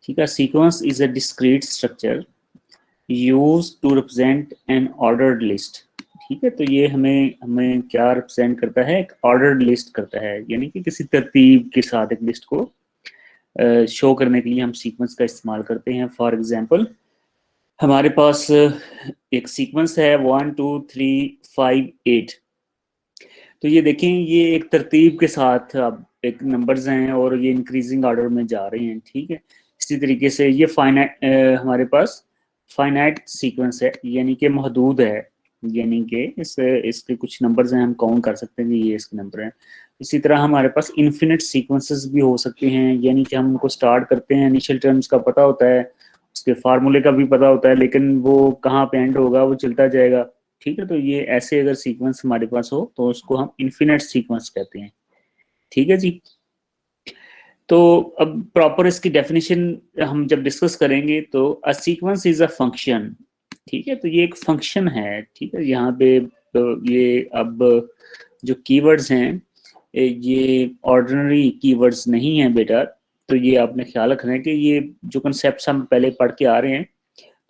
ठीक है। Sequence is a discrete structure use to represent an ordered list. ठीक है, तो ये हमें हमें क्या रिप्रेजेंट करता है, एक ऑर्डर्ड लिस्ट करता है, यानी कि किसी तरतीब के साथ एक लिस्ट को शो करने के लिए हम सीक्वेंस का इस्तेमाल करते हैं। फॉर एग्जांपल हमारे पास एक सीक्वेंस है 1 2 3 5 8। तो ये देखें, ये एक तरतीब के साथ अब एक नंबर्स हैं और ये इंक्रीजिंग ऑर्डर में जा रहे हैं। ठीक है, इसी तरीके से ये फाइनाइट हमारे पास फाइनाइट सीक्वेंस है, यानी कि महदूद है, यानी कि इसके कुछ नंबर्स हैं, हम काउंट कर सकते हैं कि ये इसके नंबर हैं। इसी तरह हमारे पास इन्फिनिट सीक्वेंसेस भी हो सकते हैं, यानी कि हम उनको स्टार्ट करते हैं, इनिशियल टर्म्स का पता होता है, उसके फार्मूले का भी पता होता है, लेकिन वो कहाँ पे एंड होगा वो चलता जाएगा। ठीक है, तो ये ऐसे अगर सीक्वेंस हमारे पास हो तो उसको हम इन्फिनिट सीक्वेंस कहते हैं। ठीक है जी। तो अब प्रॉपर इसकी डेफिनेशन हम जब डिस्कस करेंगे तो a sequence is a function. ठीक है, तो ये एक फंक्शन है। ठीक है, यहाँ पे तो ये अब जो कीवर्ड्स हैं ये ऑर्डिनरी कीवर्ड्स नहीं हैं बेटा, तो ये आपने ख्याल रखना है कि ये जो कंसेप्ट हम पहले पढ़ के आ रहे हैं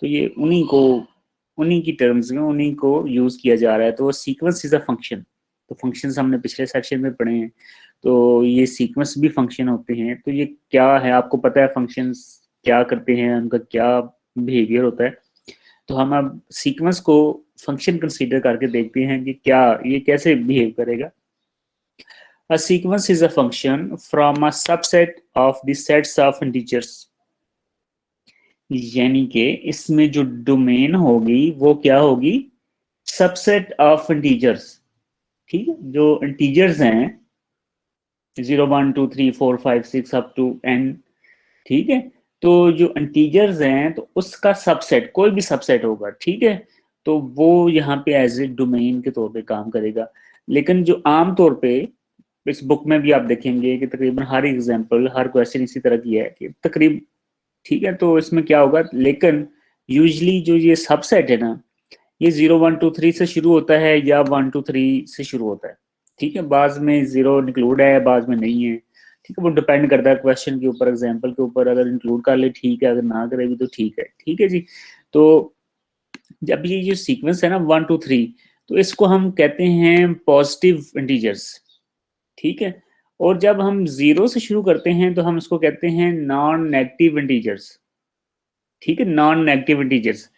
तो ये उन्हीं की टर्म्स में उन्हीं को यूज किया जा रहा है। तो सीक्वेंस इज अ फंक्शन, तो फंक्शंस हमने पिछले सेक्शन में पढ़े हैं, तो ये सीक्वेंस भी फंक्शन होते हैं। तो ये क्या है, आपको पता है फंक्शंस क्या करते हैं, उनका क्या बिहेवियर होता है। तो हम अब सीक्वेंस को फंक्शन कंसीडर करके देखते हैं कि क्या ये कैसे बिहेव करेगा। A sequence is a function from a subset of the sets of integers, यानी कि इसमें जो डोमेन होगी वो क्या होगी, सबसेट ऑफ इंटीजर्स। ठीक है, जो इंटीजर्स हैं 0 1 2 3 4 5 6 अप टू n। ठीक है, तो जो इंटीजर्स हैं तो उसका सबसेट, कोई भी सबसेट होगा, ठीक है, तो वो यहाँ पे एज ए डोमेन के तौर पे काम करेगा। लेकिन जो आम तौर पे इस बुक में भी आप देखेंगे कि तकरीबन हर एग्जांपल, हर क्वेश्चन इसी तरह की है कि तकरीब, ठीक है, तो इसमें क्या होगा, लेकिन यूजली जो ये सबसेट है ना, ये 0 1 2 3 से शुरू होता है या 1 2 3 से शुरू होता है। ठीक है, बाद में जीरो इंक्लूड है, बाद में नहीं है। ठीक है, वो डिपेंड करता है क्वेश्चन के ऊपर, एग्जाम्पल के ऊपर। अगर इंक्लूड कर ले ठीक है, अगर ना करे भी तो ठीक है। ठीक है जी। तो जब ये जो सीक्वेंस है ना 1 2 3, तो इसको हम कहते हैं पॉजिटिव इंटीजर्स। ठीक है, और जब हम जीरो से शुरू करते हैं तो हम इसको कहते हैं नॉन नेगेटिव इंटीजर्स। ठीक है, नॉन नेगेटिव इंटीजर्स।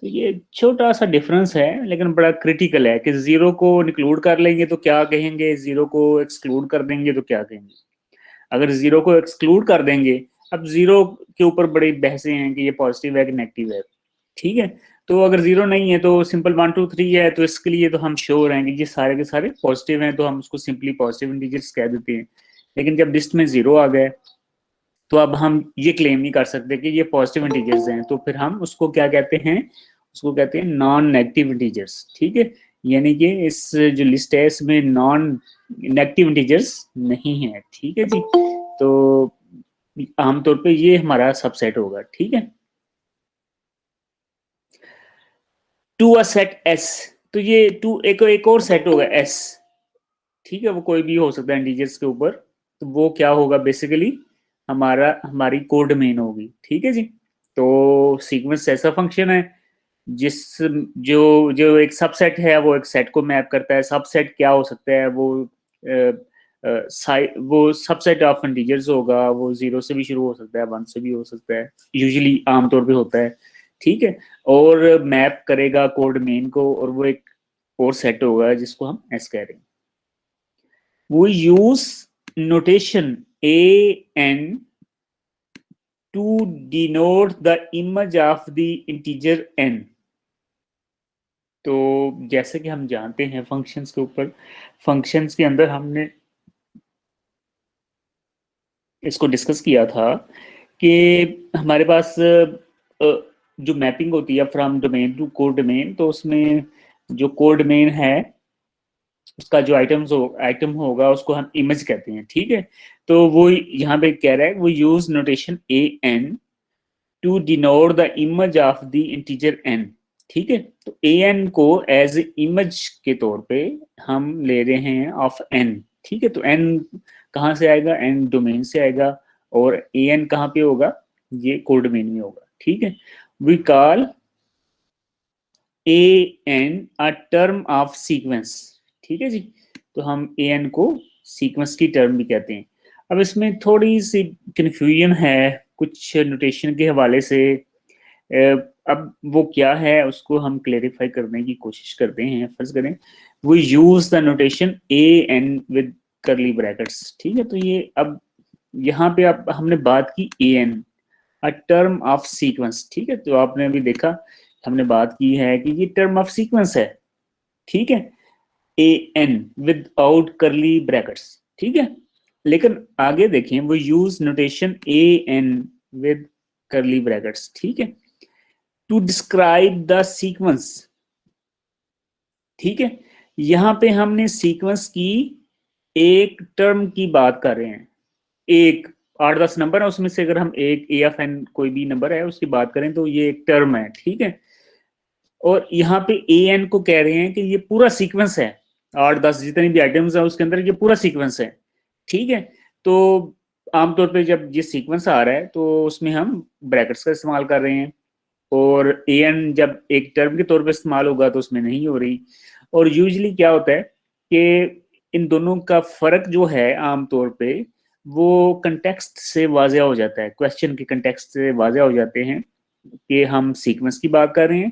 तो ये छोटा सा डिफरेंस है लेकिन बड़ा क्रिटिकल है कि जीरो को इंक्लूड कर लेंगे तो क्या कहेंगे, जीरो को एक्सक्लूड कर देंगे तो क्या कहेंगे। अगर जीरो को एक्सक्लूड कर देंगे, अब जीरो के ऊपर बड़ी बहसें हैं कि ये पॉजिटिव है कि नेगेटिव है। ठीक है, तो अगर जीरो नहीं है तो सिंपल 1 2 3 है, तो इसके लिए तो हम श्योर हैं कि ये सारे के सारे पॉजिटिव हैं, तो हम उसको सिंपली पॉजिटिव इंटीजर्स कह देते हैं। लेकिन जब लिस्ट में जीरो आ गए तो अब हम ये क्लेम नहीं कर सकते कि ये पॉजिटिव इंटीजर्स हैं, तो फिर हम उसको क्या कहते हैं, उसको कहते हैं नॉन नेगेटिव इंटीजर्स। ठीक है, यानी कि इस जो लिस्ट है इसमें नॉन नेगेटिव इंटीजर्स नहीं है। ठीक है जी। तो आमतौर पे ये हमारा सबसेट होगा। ठीक है, टू अ सेट एस, तो ये टू एक और सेट होगा एस। ठीक है, वो कोई भी हो सकता है इंटीजर्स के ऊपर, तो वो क्या होगा बेसिकली हमारी कोडमेन होगी। ठीक है जी। तो सीक्वेंस ऐसा फंक्शन है जिस जो जो एक सबसेट है वो एक सेट को मैप करता है। सबसेट क्या हो सकता है, वो सबसेट ऑफ इंटीजर्स होगा, वो जीरो से भी शुरू हो सकता है, वन से भी हो सकता है, यूजुअली आमतौर पे होता है। ठीक है, और मैप करेगा कोड मेन को, और वो एक और सेट होगा जिसको हम एस कह रहे हैं। वो use notation a n to denote the image of the integer n। तो जैसे कि हम जानते हैं फंक्शंस के ऊपर, फंक्शंस के अंदर हमने इसको डिस्कस किया था कि हमारे पास जो मैपिंग होती है from domain to codomain, तो उसमें जो कोड डोमेन है उसका जो आइटम होगा उसको हम इमेज कहते हैं। ठीक है, तो वो यहाँ पे कह रहा है वो use notation a n to denote the image of the integer n। ठीक है, तो ए एन को एज इमेज के तौर पे हम ले रहे हैं ऑफ n। ठीक है, तो n कहाँ से आएगा, n डोमेन से आएगा, और ए एन कहाँ पे होगा, ये कोडोमेन में होगा, ठीक है। We call n a term of sequence, ठीक है जी। तो हम एन को सीक्वेंस की टर्म भी कहते हैं। अब इसमें थोड़ी सी कंफ्यूजन है कुछ नोटेशन के हवाले से। अब वो क्या है उसको हम क्लेरिफाई करने की कोशिश करते हैं। फर्ज करें वो use the notation a n with curly brackets, ठीक है। तो ये अब यहाँ पे अब हमने बात की a n a term of sequence, ठीक है। तो आपने अभी देखा हमने बात की है कि ये टर्म ऑफ सीक्वेंस है, ठीक है, a n without curly brackets, ठीक है। लेकिन आगे देखें वो use notation a n with curly brackets, ठीक है, टू डिस्क्राइब द सीक्वेंस, ठीक है। यहां पे हमने सीक्वेंस की एक टर्म की बात कर रहे हैं। एक 8-10 नंबर है उसमें से अगर हम एक ए एफ एन कोई भी नंबर है उसकी बात करें तो ये एक टर्म है, ठीक है। और यहाँ पे ए एन को कह रहे हैं कि ये पूरा सीक्वेंस है, 8-10 जितनी भी आइटम्स है उसके अंदर ये पूरा सीक्वेंस है, ठीक है। तो आमतौर पे जब ये सीक्वेंस आ रहा है तो उसमें हम ब्रैकेट्स का इस्तेमाल कर रहे हैं, और ए एन जब एक टर्म के तौर पे इस्तेमाल होगा तो उसमें नहीं हो रही। और यूजली क्या होता है कि इन दोनों का फर्क जो है आमतौर पे वो कंटेक्स्ट से वाज़ेह हो जाता है, क्वेश्चन के कंटेक्स्ट से वाज़ेह हो जाते हैं कि हम सीक्वेंस की बात कर रहे हैं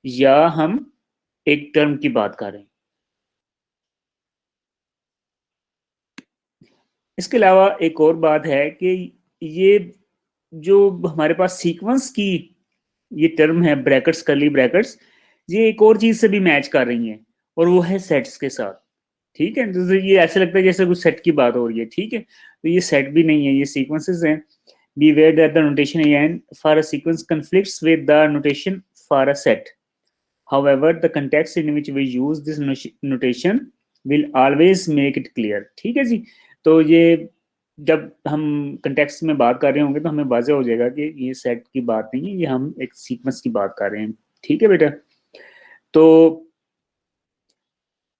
या हम एक टर्म की बात कर रहे हैं। इसके अलावा एक और बात है कि ये जो हमारे पास सीक्वेंस की ये टर्म है ब्रैकेट्स करली ब्रैकेट्स, ये एक और चीज से भी मैच कर रही हैं और वो है सेट्स के साथ, ठीक है। तो ये ऐसे लगता है जैसे कुछ सेट की बात हो रही है, ठीक है। तो ये सेट भी नहीं है, ये सीक्वेंसेस हैं। Beware that the notation an for a sequence conflicts with the notation for a set. However, the context in which we use this notation will always make it clear, ठीक है जी। तो ये जब हम कंटेक्स्ट में बात कर रहे होंगे तो हमें वाज़ेह हो जाएगा कि ये सेट की बात नहीं है, ये हम एक सीक्वेंस की बात कर रहे हैं, ठीक है बेटा। तो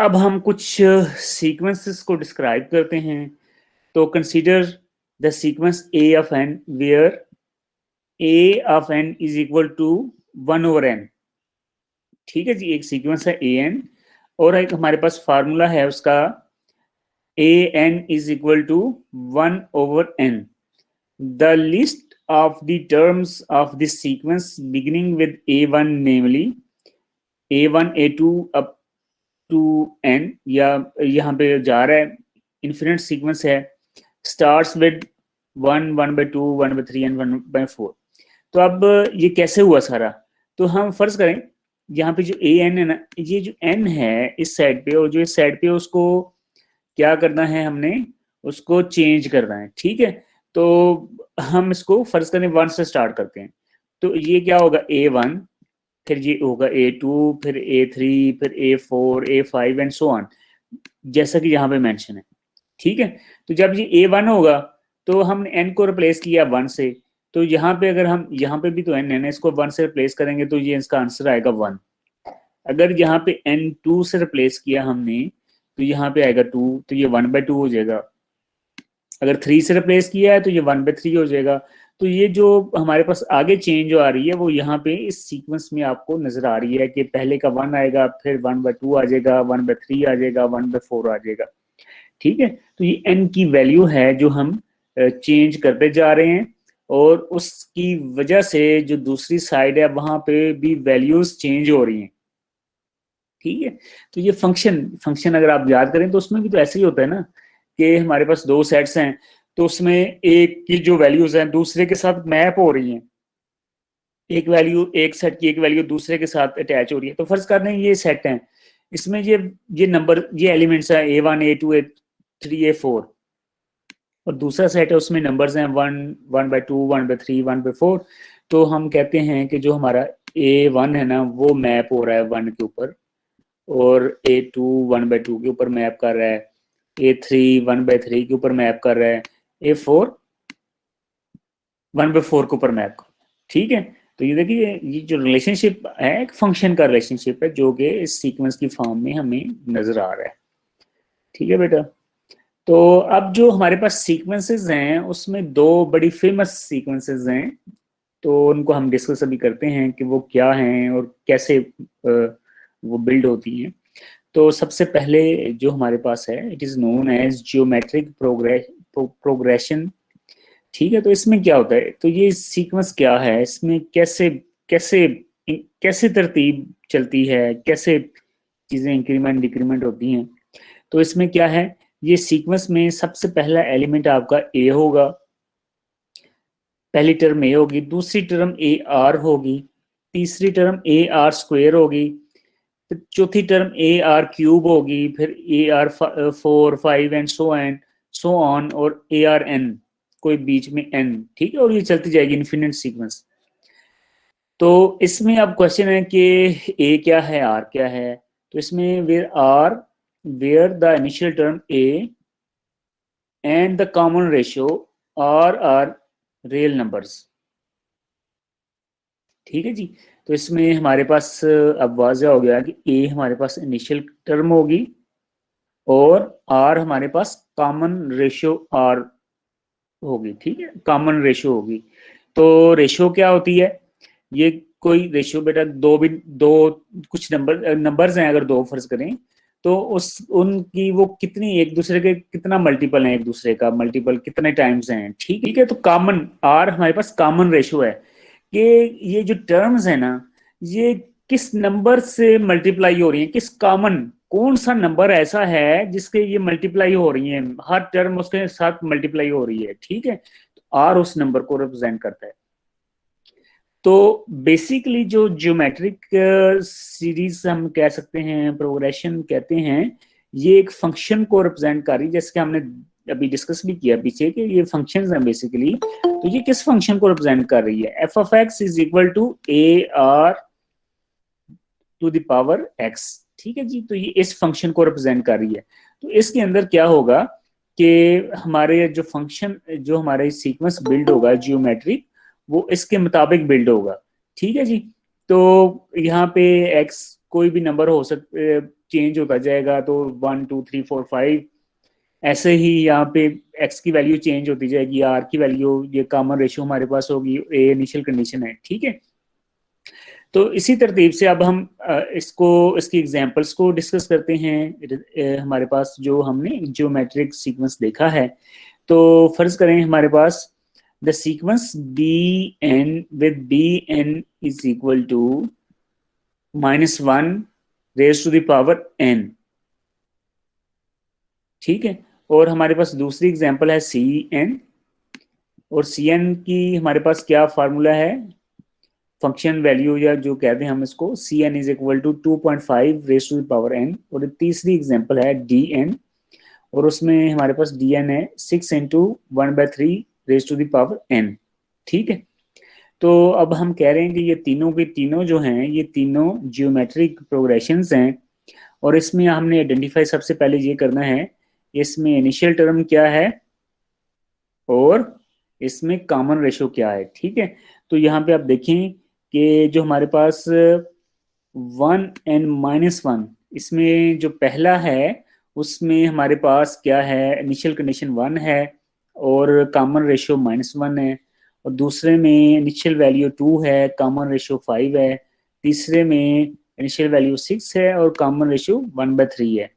अब हम कुछ सीक्वेंसेस को डिस्क्राइब करते हैं। तो consider the sequence a of n where a of n is equal to 1/n, ठीक है जी। एक सीक्वेंस है ए एन और एक हमारे पास फार्मूला है उसका a n is equal to 1/n। The list of the terms of this sequence beginning with a1 namely a1 a2 up to n, या यहाँ पे जा रहा है इन्फिनिट सीक्वेंस है, स्टार्ट्स विद 1 1/2 1/3 एंड 1/4। तो अब ये कैसे हुआ सारा, तो हम फर्ज करें यहाँ पे जो ए एन है ना, ये जो एन है इस साइड पे और जो इस साइड पे उसको क्या करना है, हमने उसको चेंज करना है, ठीक है। तो हम इसको फर्ज करें 1 से स्टार्ट करते हैं। तो ये क्या होगा a1, फिर ये होगा a2, फिर a3, फिर a4 a5 and so on, जैसा कि यहाँ पे मेंशन है, ठीक है। तो जब ये a1 होगा तो हमने n को रिप्लेस किया 1 से, तो यहाँ पे अगर हम यहाँ पे भी तो n है ना, इसको 1 से रिप्लेस करेंगे तो ये इसका आंसर आएगा 1। अगर यहाँ पे n 2 से रिप्लेस किया हमने तो यहाँ पे आएगा 2, तो ये 1/2 हो जाएगा। अगर 3 से रिप्लेस किया है तो ये 1/3 हो जाएगा। तो ये जो हमारे पास आगे चेंज जो आ रही है वो यहाँ पे इस सीक्वेंस में आपको नजर आ रही है कि पहले का 1 आएगा, फिर 1/2 आ जाएगा, 1/3 आ जाएगा, 1/4 आ जाएगा, ठीक है। तो ये n की वैल्यू है जो हम चेंज करते जा रहे हैं और उसकी वजह से जो दूसरी साइड है वहां पे भी वैल्यूज चेंज हो रही हैं, ठीक है। तो ये फंक्शन अगर आप याद करें तो उसमें भी तो ऐसे ही होता है ना कि हमारे पास दो सेट्स हैं तो उसमें एक की जो वैल्यूज हैं दूसरे के साथ मैप हो रही हैं, एक वैल्यू एक सेट की एक वैल्यू दूसरे के साथ अटैच हो रही है। तो फर्ज कर रहे हैं ये सेट हैं, इसमें ये नंबर ये एलिमेंट्स हैं a1 a2 a3 a4, और दूसरा सेट है उसमें नंबर्स हैं 1 1/2 1/3 1/4। तो हम कहते हैं कि जो हमारा a1 है ना वो मैप हो रहा है 1 के ऊपर, और a2 1/2 के ऊपर मैप कर रहा है, a3 1/3 के ऊपर मैप कर रहा है, a4 1/4 के ऊपर मैप कर रहा है, ठीक है। तो ये देखिए ये जो रिलेशनशिप है एक फंक्शन का रिलेशनशिप है जो कि इस सीक्वेंस की फॉर्म में हमें नजर आ रहा है, ठीक है बेटा। तो अब जो हमारे पास सीक्वेंसेस हैं उसमें दो बड़ी फेमस सीक्वेंसेस हैं, तो उनको हम डिस्कस अभी करते हैं कि वो क्या हैं और कैसे वो बिल्ड होती हैं। तो सबसे पहले जो हमारे पास है, it is known as geometric progression. ठीक है, तो इसमें क्या होता है, तो ये सीक्वेंस क्या है, इसमें कैसे कैसे कैसे तरतीब चलती है, कैसे चीज़ें इंक्रीमेंट डिक्रीमेंट होती हैं। तो इसमें क्या है, ये सीक्वेंस में सबसे पहला एलिमेंट आपका ए होगा, पहली टर्म ए होगी, दूसरी टर्म ए आर होगी, तीसरी टर्म ए आर स्क्वेयर होगी, फिर चौथी टर्म ए आर क्यूब होगी, फिर A R 4 5 and so on, और ए आर एन, कोई बीच में एन। ठीक है, और ये चलती जाएगी इन्फिनिट सीक्वेंस। तो इसमें अब क्वेश्चन है कि ए क्या है, आर क्या है। तो इसमें where the initial term a and the common ratio are real numbers. ठीक है जी। तो इसमें हमारे पास अब वाज़ह हो गया कि ए हमारे पास इनिशियल टर्म होगी और आर हमारे पास कॉमन रेशियो आर होगी। ठीक है, कॉमन रेशियो होगी। तो रेशियो क्या होती है, ये कोई रेशियो बेटा दो कुछ नंबर्स हैं, अगर दो फर्ज करें, तो उस उनकी वो कितनी एक दूसरे के कितना मल्टीपल है, एक दूसरे का मल्टीपल कितने टाइम्स हैं। ठीक है, तो कॉमन आर हमारे पास कॉमन रेशियो है कि ये जो टर्म्स है ना, ये किस नंबर से मल्टीप्लाई हो रही है, किस कॉमन, कौन सा नंबर ऐसा है जिसके ये मल्टीप्लाई हो रही है, हर टर्म उसके साथ मल्टीप्लाई हो रही है। ठीक है, तो आर उस नंबर को रिप्रेजेंट करता है। तो बेसिकली जो ज्योमेट्रिक सीरीज हम कह सकते हैं, प्रोग्रेशन कहते हैं, ये एक फंक्शन को रिप्रेजेंट कर रही है, जैसे कि हमने अभी डिस्कस भी किया पीछे कि ये फंक्शंस हैं बेसिकली। तो ये किस फंक्शन को रिप्रेजेंट कर रही है, f of x is equal to a r to the power x. ठीक है जी, तो ये इस फंक्शन को रिप्रेजेंट कर रही है। तो इसके अंदर क्या होगा कि हमारे जो फंक्शन, जो हमारे सीक्वेंस बिल्ड होगा जियोमेट्रिक, वो इसके मुताबिक बिल्ड होगा। ठीक है जी। तो यहाँ पे एक्स कोई भी नंबर हो सकते, चेंज होता जाएगा, तो 1 2 3 4 5, ऐसे ही यहाँ पे एक्स की वैल्यू चेंज होती जाएगी, आर की वैल्यू, ये कॉमन रेशियो हमारे पास होगी, ए इनिशियल कंडीशन है। ठीक है, तो इसी तरतीब से अब हम इसको, इसकी एग्जांपल्स को डिस्कस करते हैं। हमारे पास जो हमने ज्योमेट्रिक सीक्वेंस देखा है, तो फर्ज करें हमारे पास the sequence b n with b n is equal to -1 raise to the power n. ठीक है, और हमारे पास दूसरी एग्जांपल है सी एन, और सी एन की हमारे पास क्या फार्मूला है, फंक्शन वैल्यू, या जो कहते हैं हम इसको, c n is equal to 2.5 raise to the power n. और तीसरी एग्जांपल है डी एन, और उसमें हमारे पास डी एन है 6 into 1/3 raise to the power n. ठीक है, तो अब हम कह रहे हैं कि ये तीनों के तीनों जो हैं, ये तीनों जियोमेट्रिक प्रोग्रेशंस हैं। और इसमें हमने आइडेंटिफाई सबसे पहले ये करना है, इसमें इनिशियल टर्म क्या है और इसमें कॉमन रेशो क्या है। ठीक है, तो यहाँ पे आप देखें कि जो हमारे पास 1 n-1, इसमें जो पहला है उसमें हमारे पास क्या है, इनिशियल कंडीशन 1 है और कॉमन रेशियो -1 है, और दूसरे में इनिशियल वैल्यू 2 है, कॉमन रेशियो 5 है, तीसरे में इनिशियल वैल्यू 6 है और कॉमन रेशियो 1/3 है।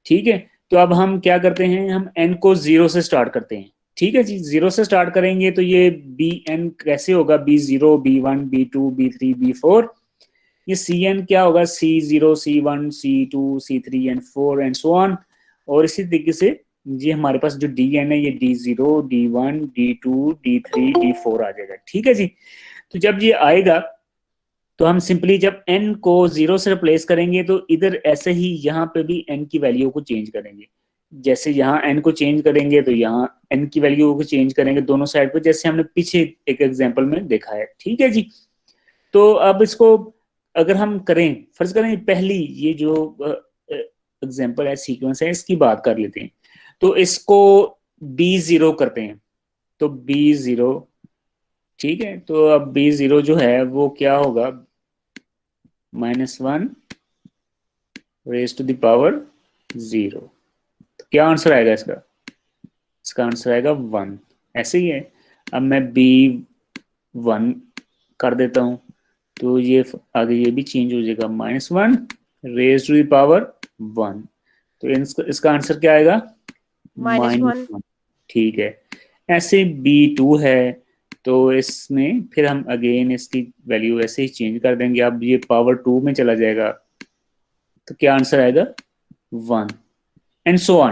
ठीक है, तो अब हम क्या करते हैं, हम n को 0 से स्टार्ट करते हैं। ठीक है जी, 0 से स्टार्ट करेंगे तो ये बी एन कैसे होगा, B0 B1 B2 B3 B4। ये सी एन क्या होगा, C0 C1 C2 C3 and 4 and so on. और इसी तरीके से ये हमारे पास जो डी एन है, ये D0 D1 D2 D3 D4 आ जाएगा। ठीक है जी, तो जब ये आएगा तो हम सिंपली जब n को 0 से रिप्लेस करेंगे, तो इधर ऐसे ही यहाँ पे भी n की वैल्यू को चेंज करेंगे। जैसे यहाँ n को चेंज करेंगे तो यहाँ n की वैल्यू को चेंज करेंगे दोनों साइड पे, जैसे हमने पीछे एक एग्जांपल में देखा है। ठीक है जी, तो अब इसको अगर हम करें, फर्ज करें पहली ये जो एग्जांपल है, सीक्वेंस है, इसकी बात कर लेते हैं। तो इसको B0 करते हैं, तो B0। ठीक है, तो अब B0 जो है वो क्या होगा, -1 रेज टू द पावर 0। तो क्या आंसर आएगा इसका, इसका आंसर आएगा 1। ऐसे ही है। अब मैं B1 कर देता हूँ, तो ये आगे ये भी चेंज हो जाएगा, -1 रेज टू द पावर 1। तो इसका आंसर क्या आएगा? -1। ठीक है। ऐसे B2 है, तो इसमें फिर हम अगेन इसकी वैल्यू ऐसे ही चेंज कर देंगे। अब ये पावर 2 में चला जाएगा, तो क्या आंसर आएगा? 1 एंड सो ऑन।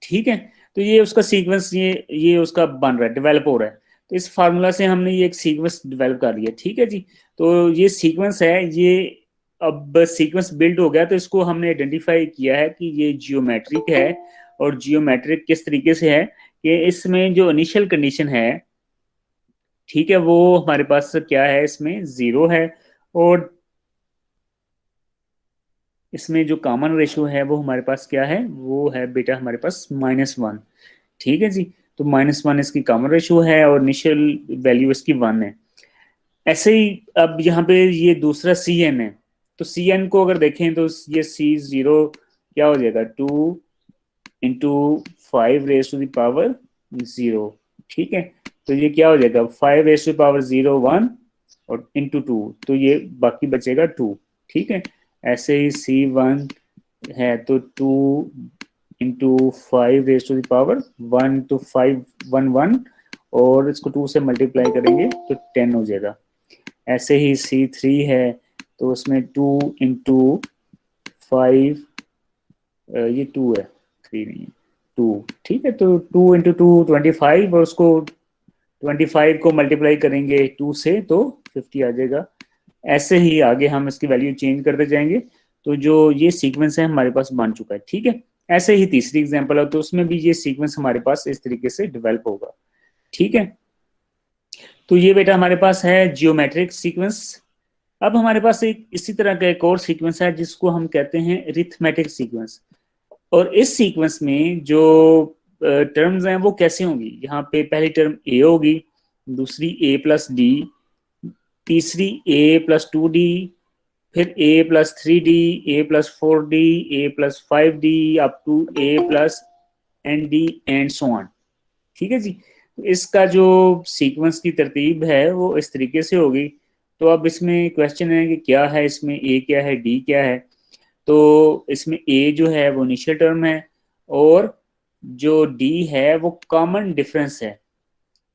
ठीक है, तो ये उसका सीक्वेंस, ये उसका बन रहा है, डेवलप हो रहा है। तो इस फार्मूला से हमने ये एक सीक्वेंस डेवलप कर लिया। ठीक है जी, तो ये सीक्वेंस है, ये अब सीक्वेंस बिल्ड हो गया, तो इसको हमने आइडेंटिफाई किया है कि ये जियोमेट्रिक है। और जियोमेट्रिक किस तरीके से है कि इसमें जो इनिशियल कंडीशन है, ठीक है, वो हमारे पास क्या है, इसमें 0 है। और इसमें जो कॉमन रेशियो है वो हमारे पास क्या है, वो है बेटा हमारे पास -1। ठीक है जी, तो -1 इसकी कॉमन रेशियो है और इनिशियल वैल्यू इसकी 1 है। ऐसे ही अब यहाँ पे ये दूसरा Cn है, तो Cn को अगर देखें तो ये C0 क्या हो जाएगा, 2 into 5 raise to the power 0। ठीक है, तो ये क्या हो जाएगा, 5 रेज टू पावर 0 1 और इंटू 2, तो ये बाकी बचेगा 2। ठीक है, ऐसे ही C1 है, तो 2 into 5 raise to the power 1, तो 5 1 1, और इसको 2 से मल्टीप्लाई करेंगे तो 10 हो जाएगा। ऐसे ही C3 है, तो उसमें 2 इंटू 5, ये 2 है, 3 नहीं है, 2। ठीक है, तो 2 इंटू 2 25, और उसको 25 को मल्टीप्लाई करेंगे 2 से तो 50 आ जाएगा। ऐसे ही आगे हम इसकी वैल्यू चेंज करते जाएंगे, तो जो ये सीक्वेंस है हमारे पास बन चुका है। ठीक है, ऐसे ही तीसरी एग्जांपल है, तो उसमें भी ये सीक्वेंस हमारे पास इस तरीके से डेवलप होगा। ठीक है, तो ये बेटा हमारे पास है जियोमेट्रिक सीक्वेंस। अब हमारे पास एक इसी तरह का एक और सीक्वेंस है जिसको हम कहते हैं अरिथमेटिक सीक्वेंस। और इस सीक्वेंस में जो टर्म्स हैं वो कैसे होंगी, यहाँ पे पहली टर्म ए होगी, दूसरी A+D, तीसरी A+2D, फिर A+3D, A+4D, A+5D, up to A+ND and so on. ठीक है जी, इसका जो सीक्वेंस की तरतीब है वो इस तरीके से होगी। तो अब इसमें क्वेश्चन है कि क्या है, इसमें ए क्या है, डी क्या है। तो इसमें ए जो है वो इनिशियल टर्म है, और जो डी है वो कॉमन डिफरेंस है।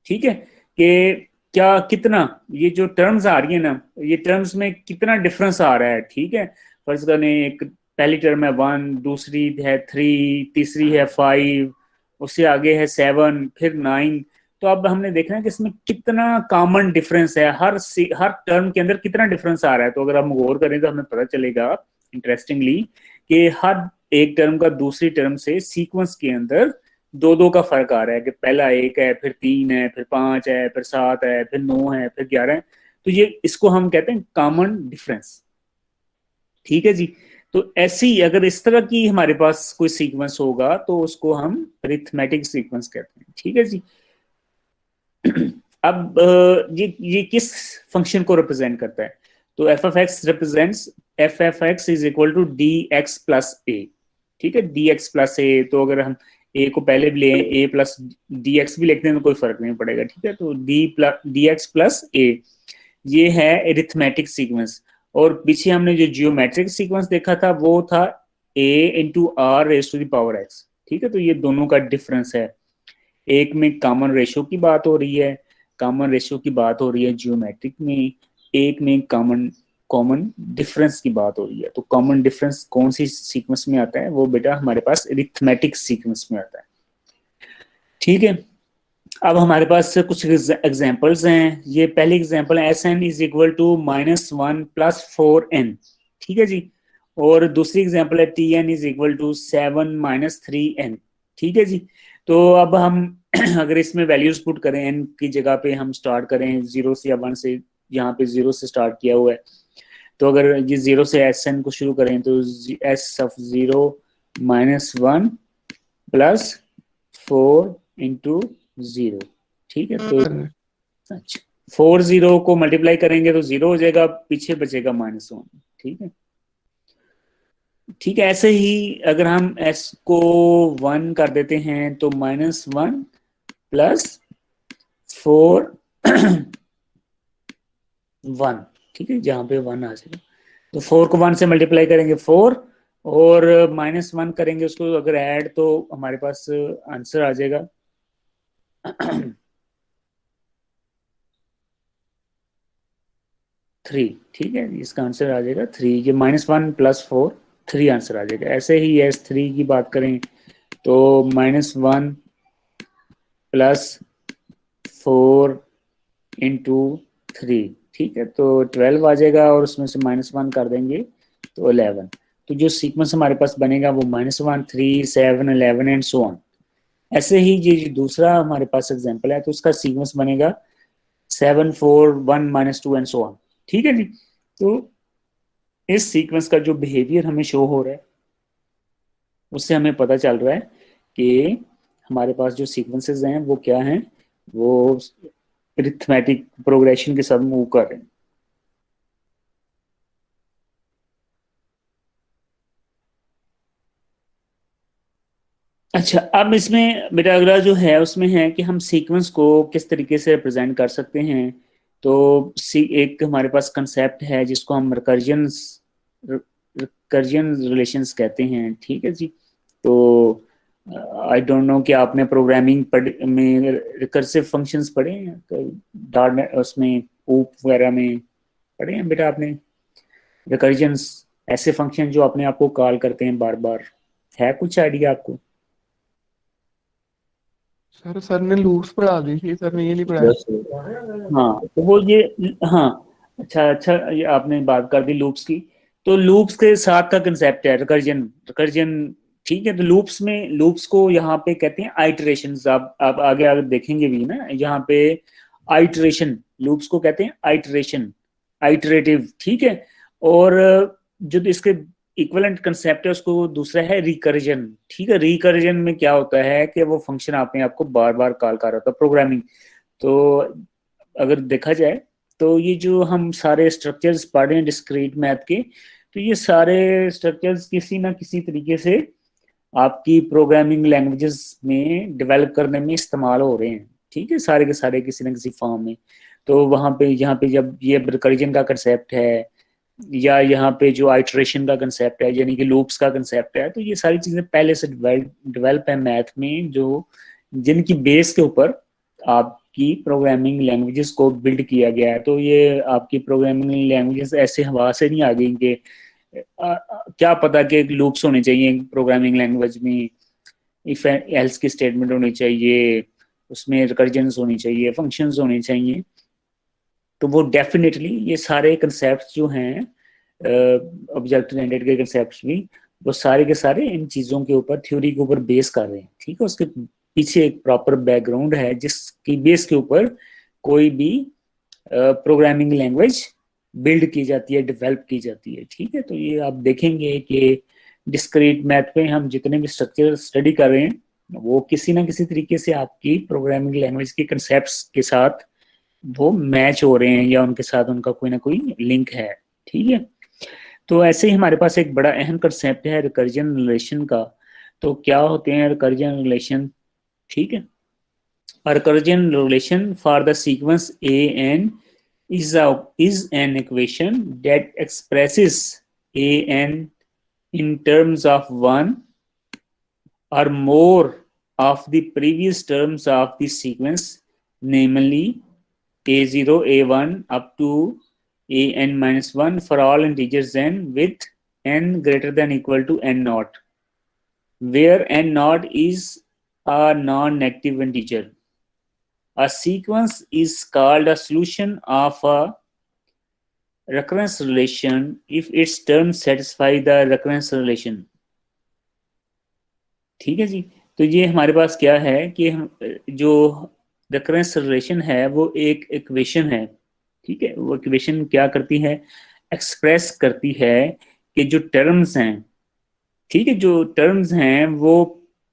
ठीक है, कि क्या कितना ये जो टर्म्स आ रही है ना, ये टर्म्स में कितना डिफरेंस आ रहा है। ठीक है, फर्ज करें एक पहली टर्म है 1, दूसरी है 3, तीसरी है 5, उससे आगे है 7, फिर 9। तो अब हमने देखना है कि इसमें कितना कॉमन डिफरेंस है, हर टर्म के अंदर कितना डिफरेंस आ रहा है। तो अगर हम गौर करें तो हमें पता चलेगा इंटरेस्टिंगली कि हर एक टर्म का दूसरी टर्म से सीक्वेंस के अंदर 2 2 का फर्क आ रहा है, कि पहला 1 है, फिर 3 है, फिर 5 है, फिर 7 है, फिर 9 है, फिर 11 है। तो ये इसको हम कहते हैं कॉमन डिफरेंस। ठीक है जी, तो ऐसी अगर इस तरह की हमारे पास कोई सीक्वेंस होगा तो उसको हम अरिथमेटिक सीक्वेंस कहते हैं। ठीक है जी, अब ये किस फंक्शन को रिप्रेजेंट करता है, तो f f x represents f(x) is equal to dx plus a. ठीक है, dx प्लस ए, तो अगर हम a को पहले भी लें, a प्लस dx भी लिखते हैं तो कोई फर्क नहीं पड़ेगा। ठीक है, तो dx प्लस a, ये है एरिथमेटिक सीक्वेंस। और पीछे हमने जो जियोमेट्रिक सीक्वेंस देखा था वो था a into r raise to the power x। ठीक है, तो ये दोनों का डिफरेंस है। एक में कॉमन रेशियो की बात हो रही है, कॉमन रेशियो की बात हो रही है जियोमेट्रिक में, एक में कॉमन कॉमन डिफरेंस की बात हो रही है। तो कॉमन डिफरेंस कौन सी सीक्वेंस में आता है, वो बेटा हमारे पास अरिथमेटिक सीक्वेंस में आता है। ठीक है, अब हमारे पास कुछ एग्जांपल्स हैं। ये पहली एग्जांपल है Sn is equal to -1 plus 4n। ठीक है जी, और दूसरी एग्जांपल है Tn is equal to 7 minus 3n। ठीक है जी, तो अब हम अगर इसमें वैल्यूज पुट करें, n की जगह पे हम स्टार्ट करें 0 से या 1 से, यहाँ पे 0 से स्टार्ट किया हुआ है, तो अगर ये 0 से Sn को शुरू करें तो S ऑफ 0 -1 प्लस 4 इंटू 0। ठीक है, तो अच्छा 4 0 को मल्टीप्लाई करेंगे तो 0 हो जाएगा, पीछे बचेगा -1। ठीक है, ठीक है, ऐसे ही अगर हम s को 1 कर देते हैं तो -1 प्लस 4 1, ठीक है, जहाँ पे 1 आ जाएगा। तो 4 को 1 से मल्टीप्लाई करेंगे 4, और -1 करेंगे उसको अगर ऐड, तो हमारे पास आंसर आ जाएगा 3, ठीक है, इसका आंसर आ जाएगा 3। ये -1 + 4, 3 आंसर आ जाएगा। ऐसे ही S3 की बात करें तो -1 + 4 × 3, ठीक है, तो 12 आ जाएगा, और उसमें से -1 कर देंगे तो 11। तो जो सीक्वेंस हमारे पास बनेगा वो -1, 3, 7, 11 एंड सो ऑन। ऐसे ही ये जो दूसरा हमारे पास एग्जांपल है तो उसका सीक्वेंस बनेगा 7, 4, 1, -2 एंड सो ऑन, ठीक है जी। तो इस सीक्वेंस का जो बिहेवियर हमें शो हो रहा है उससे हमें पता चल रहा है कि हमारे पास जो सीक्वेंसेस हैं वो क्या हैं, वो अरिथमेटिक प्रोग्रेशन के साथ मूव कर रहे हैं। अच्छा, अब इसमें मेरा अगला जो है उसमें है कि हम सीक्वेंस को किस तरीके से रिप्रेजेंट कर सकते हैं। तो एक हमारे पास कंसेप्ट है जिसको हम रिकर्जन रिलेशंस कहते हैं, ठीक है जी। तो आई डोंट नो कि आपने प्रोग्रामिंग में रिकर्सिव फंक्शंस पढ़े हैं, तो डॉट नेट उसमें ऊप वगैरह में पढ़े हैं बेटा आपने रिकर्जन्स, ऐसे फंक्शन जो अपने आप को कॉल करते हैं बार बार, है कुछ आइडिया आपको? सर ने लूप्स पढ़ा दी थी, सर ने ये नहीं पढ़ाया। बस, हाँ तो वो ये, हाँ, अच्छा अच्छा, ये आपने बात कर दी लूप्स की। तो लूप्स के साथ का कंसेप्ट है रिकर्जन, रिकर्जन, ठीक है। तो लूप्स में, लूप्स को यहाँ पे कहते हैं आइटरेशंस। आप आगे आगे देखेंगे भी ना यहाँ पे आइटरेशन, लूप्स को कहते हैं आइटरेशन, आइटरेटिव, ठीक है। और जो इसके इक्विवेलेंट कंसेप्ट है उसको दूसरा है रिकर्जन, ठीक है। रिकर्जन में क्या होता है कि वो फंक्शन अपने आप को बार बार कॉल कर रहा होता है, प्रोग्रामिंग। तो अगर देखा जाए तो ये जो हम सारे स्ट्रक्चर्स पढ़ रहे हैं डिस्क्रीट मैथ के, तो ये सारे स्ट्रक्चर्स किसी ना किसी तरीके से आपकी प्रोग्रामिंग लैंग्वेजेस में डेवलप करने में इस्तेमाल हो रहे हैं, ठीक है, सारे के सारे किसी ना किसी फॉर्म में। तो वहाँ पे, यहाँ पे जब ये रिकर्जन का कंसेप्ट है या यहाँ पे जो आइटरेशन का कंसेप्ट है यानी कि लूप्स का कंसेप्ट है, तो ये सारी चीजें पहले से डेवलप है मैथ में, जो जिनकी बेस के ऊपर आपकी प्रोग्रामिंग लैंग्वेजेस को बिल्ड किया गया है। तो ये आपकी प्रोग्रामिंग लैंग्वेजेस ऐसे हवा से नहीं आ गई कि क्या पता कि लूप्स होने चाहिए प्रोग्रामिंग लैंग्वेज में, इफ एल्स की स्टेटमेंट होनी चाहिए, उसमें रिकर्जन्स होनी चाहिए, फंक्शंस होने चाहिए। तो वो डेफिनेटली ये सारे कंसेप्ट जो हैं ऑब्जेक्ट ओरिएंटेड के कंसेप्ट भी, वो सारे के सारे इन चीज़ों के ऊपर, थ्योरी के ऊपर बेस कर रहे हैं, ठीक है। उसके पीछे एक प्रॉपर बैकग्राउंड है जिसकी बेस के ऊपर कोई भी प्रोग्रामिंग लैंग्वेज बिल्ड की जाती है, डेवलप की जाती है, ठीक है। तो ये आप देखेंगे कि डिस्क्रीट मैथ में हम जितने भी स्ट्रक्चर स्टडी कर रहे हैं वो किसी ना किसी तरीके से आपकी प्रोग्रामिंग लैंग्वेज के कंसेप्ट्स के साथ वो मैच हो रहे हैं या उनके साथ उनका कोई ना कोई लिंक है, ठीक है। तो ऐसे ही हमारे पास एक बड़ा अहम कंसेप्ट है रिकर्जन रिलेशन का। तो क्या होते हैं रिकर्जन रिलेशन, ठीक है। Recursion relation for the sequence a n is an equation that expresses a n in terms of one or more of the previous terms of the sequence, namely a0, a1 up to an minus 1 for all integers n with n greater than equal to n naught, where n naught is a non-negative integer. A sequence is called a solution of a recurrence relation if its terms satisfy the recurrence relation, ठीक है जी। तो ये हमारे पास क्या है कि हम जो रिकरेंस रिलेशन है वो एक इक्वेशन है, ठीक है। वो इक्वेशन क्या करती है, एक्सप्रेस करती है कि जो टर्म्स हैं, ठीक है, जो टर्म्स हैं वो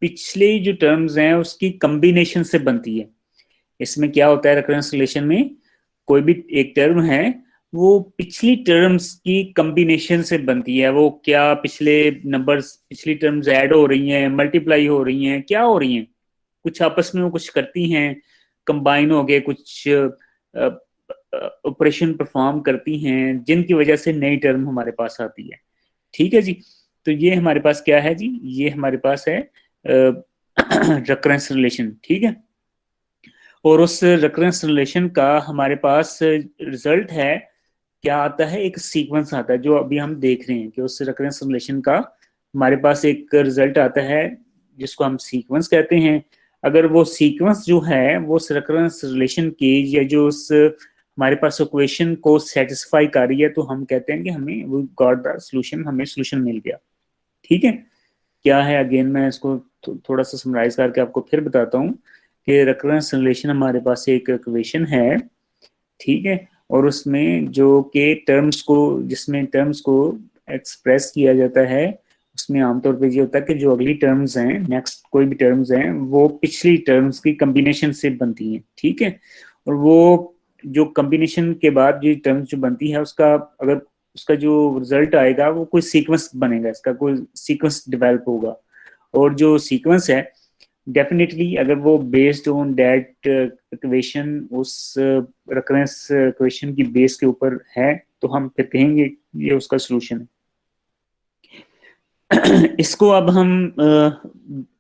पिछले जो टर्म्स हैं उसकी कॉम्बिनेशन से बनती है। इसमें क्या होता है रिकरेंस रिलेशन में, कोई भी एक टर्म है वो पिछली टर्म्स की कॉम्बिनेशन से बनती है। वो क्या, पिछले नंबर्स, पिछली टर्म्स ऐड हो रही हैं, मल्टीप्लाई हो रही हैं, क्या हो रही हैं, कुछ आपस में वो कुछ करती हैं, कंबाइन हो गए, कुछ ऑपरेशन परफॉर्म करती हैं जिनकी वजह से नई टर्म हमारे पास आती है। ठीक है जी, तो ये हमारे पास क्या है जी, ये हमारे पास है रिकरेंस रिलेशन। ठीक है, और उस रिकरेंस रिलेशन का हमारे पास रिजल्ट है, क्या आता है, एक सीक्वेंस आता है जो अभी हम देख रहे हैं कि उस रिकरेंस रिलेशन का हमारे पास एक रिजल्ट आता है जिसको हम सीक्वेंस कहते हैं। अगर वो सीक्वेंस जो है वो उस रिकरेंस रिलेशन की या जो उस हमारे पास इक्वेशन को सेटिस्फाई कर रही है तो हम कहते हैं कि हमें वो गॉट द सॉल्यूशन, हमें सॉल्यूशन मिल गया। ठीक है, क्या है, अगेन मैं इसको थोड़ा सा समराइज करके आपको फिर बताता हूँ कि रिकरेंस रिलेशन हमारे पास एक इक्वेशन है। ठीक है, और उसमें जो के टर्म्स को, जिसमें टर्म्स को एक्सप्रेस किया जाता है, उसमें आमतौर पे ये होता है कि जो अगली टर्म्स हैं, नेक्स्ट कोई भी टर्म्स हैं, वो पिछली टर्म्स की कम्बिनेशन से बनती हैं। ठीक है, और वो जो कम्बिनेशन के बाद जो टर्म्स जो बनती है उसका, अगर उसका जो रिजल्ट आएगा वो कोई सीक्वेंस बनेगा, इसका कोई सीक्वेंस डेवलप होगा। और जो सीक्वेंस है डेफिनेटली अगर वो बेस्ड ऑन दैट इक्वेशन, उस रिकरेंस इक्वेशन की बेस के ऊपर है, तो हम फिर कहेंगे ये उसका सॉल्यूशन है। इसको अब हम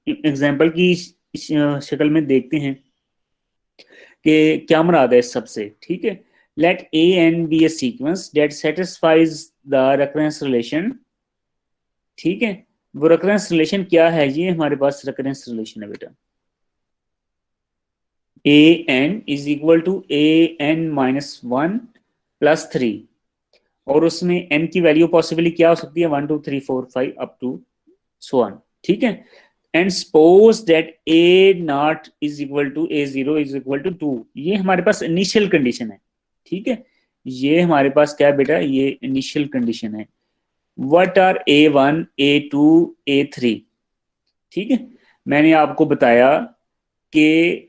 एग्जांपल की शक्ल में देखते हैं कि क्या मुराद है इस सबसे। ठीक है, let a n be a sequence that satisfies the recurrence relation. ठीक है, वो रिकरेंस रिलेशन क्या है, ये हमारे पास रिकरेंस रिलेशन है बेटा, a n is equal to a n minus one plus three, और उसमें एन की वैल्यू पॉसिबली क्या हो सकती है, 1 2 3 4 5 अप टू सो ऑन। ठीक है, and suppose that a naught is equal to a zero is equal to 2, ये हमारे पास इनिशियल कंडीशन है। ठीक है, ये हमारे पास क्या है बेटा, ये इनिशियल कंडीशन है। What are A1, A2, A3? ठीक है, मैंने आपको बताया कि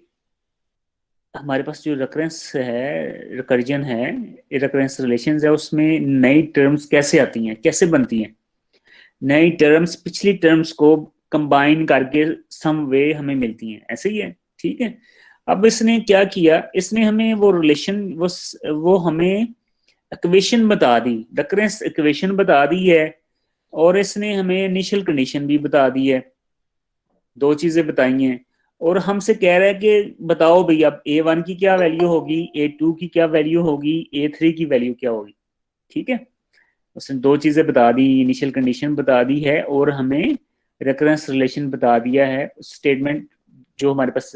हमारे पास जो रिकरेंस है, रिकर्जन है, रिकरेंस रिलेशंस है, उसमें नई टर्म्स कैसे आती हैं, कैसे बनती हैं। नई टर्म्स पिछली टर्म्स को कंबाइन करके सम वे हमें मिलती हैं, ऐसे ही है। ठीक है, अब इसने क्या किया, इसने हमें वो रिलेशन, वो हमें इक्वेशन बता दी, रिकरेंस इक्वेशन बता दी है, और इसने हमें इनिशियल कंडीशन भी बता दी है, दो चीजें बताई हैं। और हमसे कह रहा है कि बताओ भैया अब A1 की क्या वैल्यू होगी, A2 की क्या वैल्यू होगी, A3 की वैल्यू क्या होगी। ठीक है, उसने दो चीजें बता दी, इनिशियल कंडीशन बता दी है और हमें रेफरेंस रिलेशन बता दिया है, स्टेटमेंट जो हमारे पास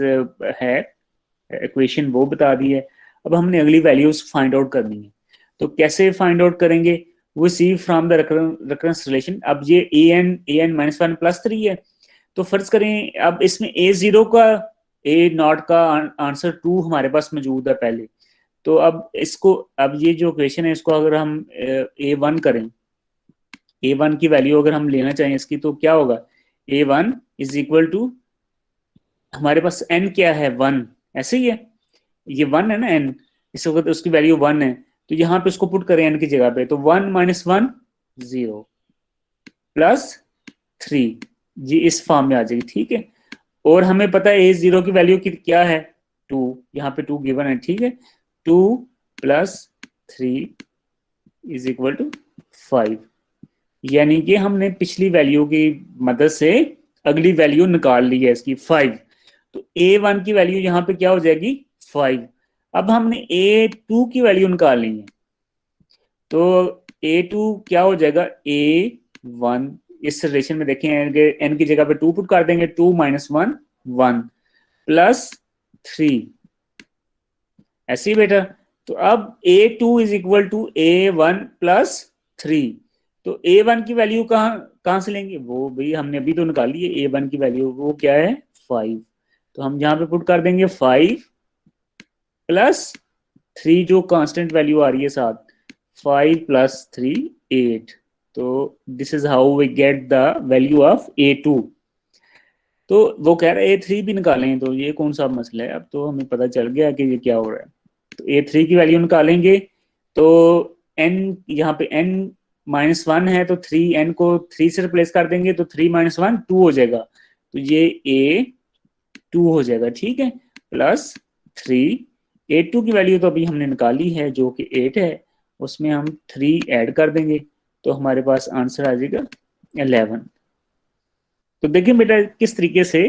है इक्वेशन वो बता दी है। अब हमने अगली वैल्यूज फाइंड आउट करनी है, तो कैसे फाइंड आउट करेंगे, वो see from the reference relation. अब ये a n minus one plus three है, तो फर्ज करें अब इसमें ए जीरो का, ए नॉट का आंसर 2 हमारे पास मौजूद है पहले, तो अब इसको, अब ये जो इक्वेशन है इसको अगर हम A1 करें, A1 की वैल्यू अगर हम लेना चाहें इसकी, तो क्या होगा, A1 इज इक्वल टू, हमारे पास n क्या है, 1, ऐसे ही है, ये 1 है ना n, इस वक्त उसकी वैल्यू 1 है, तो यहाँ पे उसको पुट करें n की जगह पे, तो 1 माइनस 1 0 प्लस 3, जी इस फॉर्म में आ जाएगी। ठीक है, और हमें पता है A0 की वैल्यू क्या है, 2, यहाँ पे 2 गिवन है। ठीक है, 2 प्लस 3 इज इक्वल टू 5, यानी कि हमने पिछली वैल्यू की मदद से अगली वैल्यू निकाल ली है इसकी 5, तो A1 की वैल्यू यहाँ पे क्या हो जाएगी 5। अब हमने A2 की वैल्यू निकालनी है, तो A2 क्या हो जाएगा, A1, इस रिलेशन में देखें n की जगह पे 2 पुट कर देंगे, 2 माइनस 1 1 प्लस 3, ऐसे ही बेटा। तो अब A2 is equal to A1 plus 3, तो A1 की वैल्यू कहां से लेंगे, वो भाई हमने अभी तो निकाली है A1 की वैल्यू, वो क्या है 5, तो हम यहाँ पे पुट कर देंगे 5 प्लस 3 जो कांस्टेंट वैल्यू आ रही है साथ, 5 प्लस 3 8, तो this is how we get the value of A2। तो वो कह रहे हैं A3 भी निकालें, तो ये कौन सा मसला है, अब तो हमें पता चल गया कि ये क्या हो रहा है। तो A3 की वैल्यू निकालेंगे, तो n यहाँ पे n माइनस 1 है, तो 3n को 3 से रिप्लेस कर देंगे, तो 3 माइनस 1 2 हो जाएगा, तो ये A2 हो जाएगा। ठीक है, प्लस 3 A2 की वैल्यू तो अभी हमने निकाली है जो कि 8 है, उसमें हम 3 ऐड कर देंगे तो हमारे पास आंसर आ जाएगा 11। तो देखिए बेटा किस तरीके से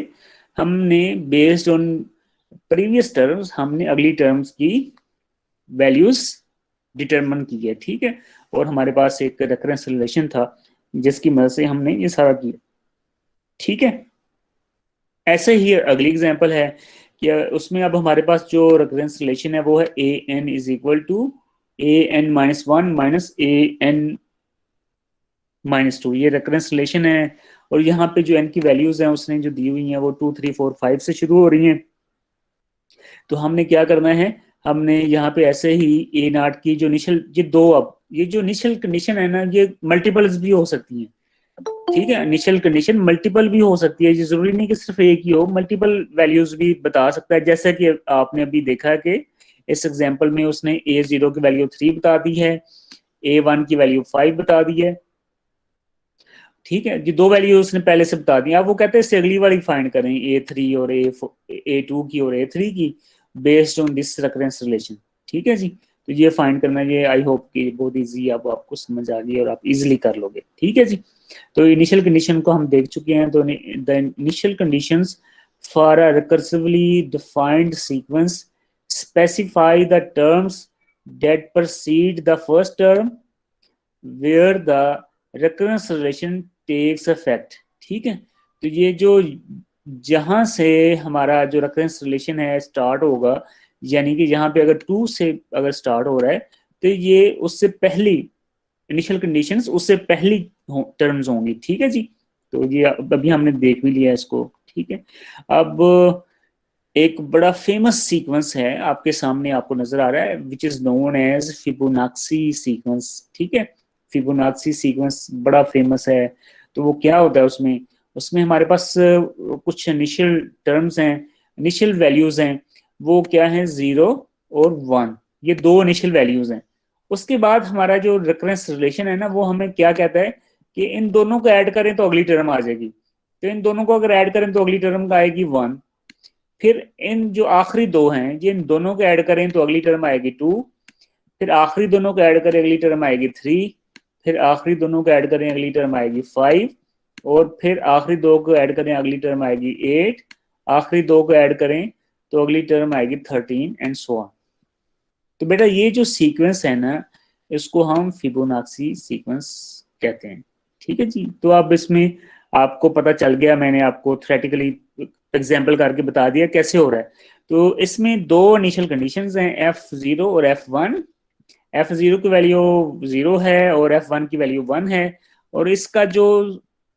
हमने बेस्ड ऑन प्रीवियस टर्म्स हमने अगली टर्म्स की वैल्यूज डिटरमिन की है, ठीक है। और हमारे पास एक रेफरेंस रिलेशन था जिसकी मदद से हमने ये सारा किया, ठीक है। ऐसे ही अगली एग्जांपल है कि उसमें अब हमारे पास जो रेफरेंस रिलेशन है वो है a n is equal to a n minus one minus a n minus two, ये रेफरेंस रिलेशन है। और यहाँ पे जो एन की वैल्यूज हैं उसने जो दी हुई हैं वो 2 3 4 5 से शुरू हो रही हैं। तो हमने क्या करना है, हमने यहाँ पे ऐसे ही ए नाट की जो इनिशियल ये दो, अब ये जो इनिशियल कंडीशन है ना ये मल्टीपल्स भी हो सकती हैं, ठीक है। इनिशियल कंडीशन मल्टीपल भी हो सकती है, ये जरूरी नहीं कि सिर्फ एक ही हो, मल्टीपल वैल्यूज भी बता सकता है। जैसा कि आपने अभी देखा कि इस एग्जांपल में उसने A0 की वैल्यू 3 बता दी है, A1 की वैल्यू 5 बता दी है, ठीक है। जो दो वैल्यू उसने पहले से बता दी, अब वो कहते हैं इससे अगली वाली फाइंड करें A3 और A2 की और A3 की based on this reference relation, ठीक है जी। तो ये फाइंड करना, ये आई होप कि बहुत इजी अब आपको समझ आ गई और आप इजीली कर लोगे, ठीक है जी। तो इनिशियल कंडीशन को हम देख चुके हैं। तो the initial conditions for a recursively defined sequence specify the terms that precede the first term where the recurrence relation takes effect, ठीक है। तो ये जो जहां से हमारा जो रिकरेंस रिलेशन है स्टार्ट होगा, यानी कि यहाँ पे अगर 2 से अगर स्टार्ट हो रहा है तो ये उससे पहली इनिशियल कंडीशंस उससे पहली टर्म्स होंगी, ठीक है जी। तो ये अभी हमने देख भी लिया इसको, ठीक है। अब एक बड़ा फेमस सीक्वेंस है आपके सामने, आपको नजर आ रहा है, which is known as Fibonacci sequence, ठीक है। फिबोनाची सीक्वेंस बड़ा फेमस है। तो वो क्या होता है, उसमें उसमें हमारे पास कुछ इनिशियल टर्म्स हैं, इनिशियल वैल्यूज हैं, वो क्या है 0 और 1, ये दो इनिशियल वैल्यूज हैं। उसके बाद हमारा जो रिकरेंस रिलेशन है ना वो हमें क्या कहता है कि इन दोनों को ऐड करें तो अगली टर्म आ जाएगी। तो इन दोनों को अगर ऐड करें तो अगली टर्म का आएगी 1। फिर इन जो आखिरी दो हैं ये इन दोनों को ऐड करें तो अगली टर्म आएगी 2। फिर आखिरी दोनों को ऐड करें अगली टर्म आएगी 3। फिर आखिरी दोनों को ऐड करें अगली टर्म आएगी 5। और फिर आखिरी दो को ऐड करें अगली टर्म आएगी 8। आखिरी दो को ऐड करें तो अगली टर्म आएगी 13 एंड सो ऑन। तो बेटा ये जो सीक्वेंस है ना इसको हम फिबोनाची सीक्वेंस कहते हैं, ठीक है जी। तो अब इसमें आपको पता चल गया, मैंने आपको थ्योरेटिकली एग्जाम्पल करके बता दिया कैसे हो रहा है। तो इसमें दो इनिशियल कंडीशंस हैं F0 और F1। F0 की वैल्यू 0 है और F1 की वैल्यू 1 है। और इसका जो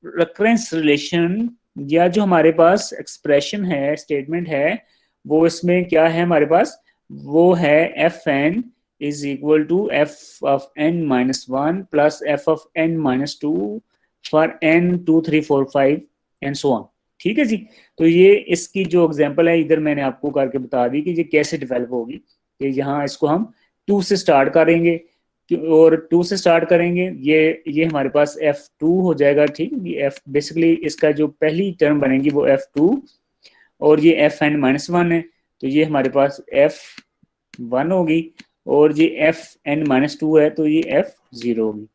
रिकरेंस रिलेशन या जो हमारे पास एक्सप्रेशन है, स्टेटमेंट है, वो इसमें क्या है हमारे पास, वो है Fn is equal to F of n minus 1 plus F of n minus 2 for n 2 3 4 5 and so on, ठीक है जी। तो ये इसकी जो एग्जांपल है इधर मैंने आपको करके बता दी कि ये कैसे डेवलप होगी। कि यहाँ इसको हम 2 से स्टार्ट करेंगे और 2 से स्टार्ट करेंगे, ये हमारे पास F2 हो जाएगा, ठीक है। ये F बेसिकली इसका जो पहली टर्म बनेगी वो F2 और ये Fn माइनस 1 है, तो ये हमारे पास F1 होगी। और ये Fn माइनस 2 है तो ये F0 होगी।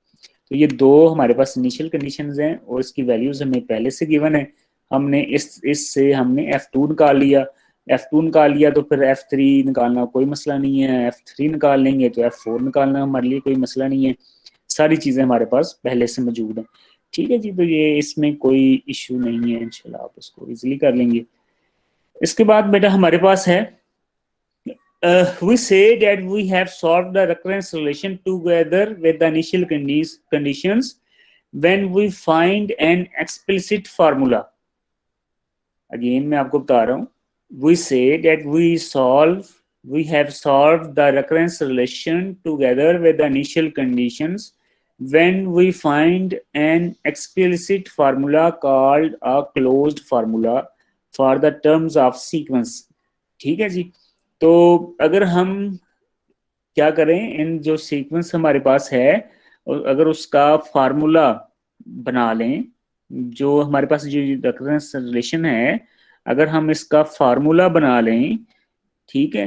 तो ये दो हमारे पास इनिशियल कंडीशंस हैं और इसकी वैल्यूज हमें पहले से गिवन है। हमने इससे हमने F2 निकाल लिया, F2 निकाल लिया तो फिर F3 निकालना कोई मसला नहीं है, F3 निकाल लेंगे तो F4 निकालना हमारे लिए कोई मसला नहीं है। सारी चीज़ें हमारे पास पहले से मौजूद हैं, ठीक है जी। तो ये इसमें कोई इशू नहीं है, इंशाल्लाह आप इसको इजीली कर लेंगे। इसके बाद बेटा हमारे पास है we say that we have solved the recurrence relation together with the initial conditions when we find an explicit formula. Again मैं आपको बता रहा हूँ, we say that we have solved the recurrence relation together with the initial conditions when we find an explicit formula called a closed formula for the terms of sequence, ठीक है जी। तो अगर हम क्या करें, इन जो सीक्वेंस हमारे पास है अगर उसका फार्मूला बना लें, जो हमारे पास जो रिकरेंस रिलेशन है अगर हम इसका फार्मूला बना लें, ठीक है,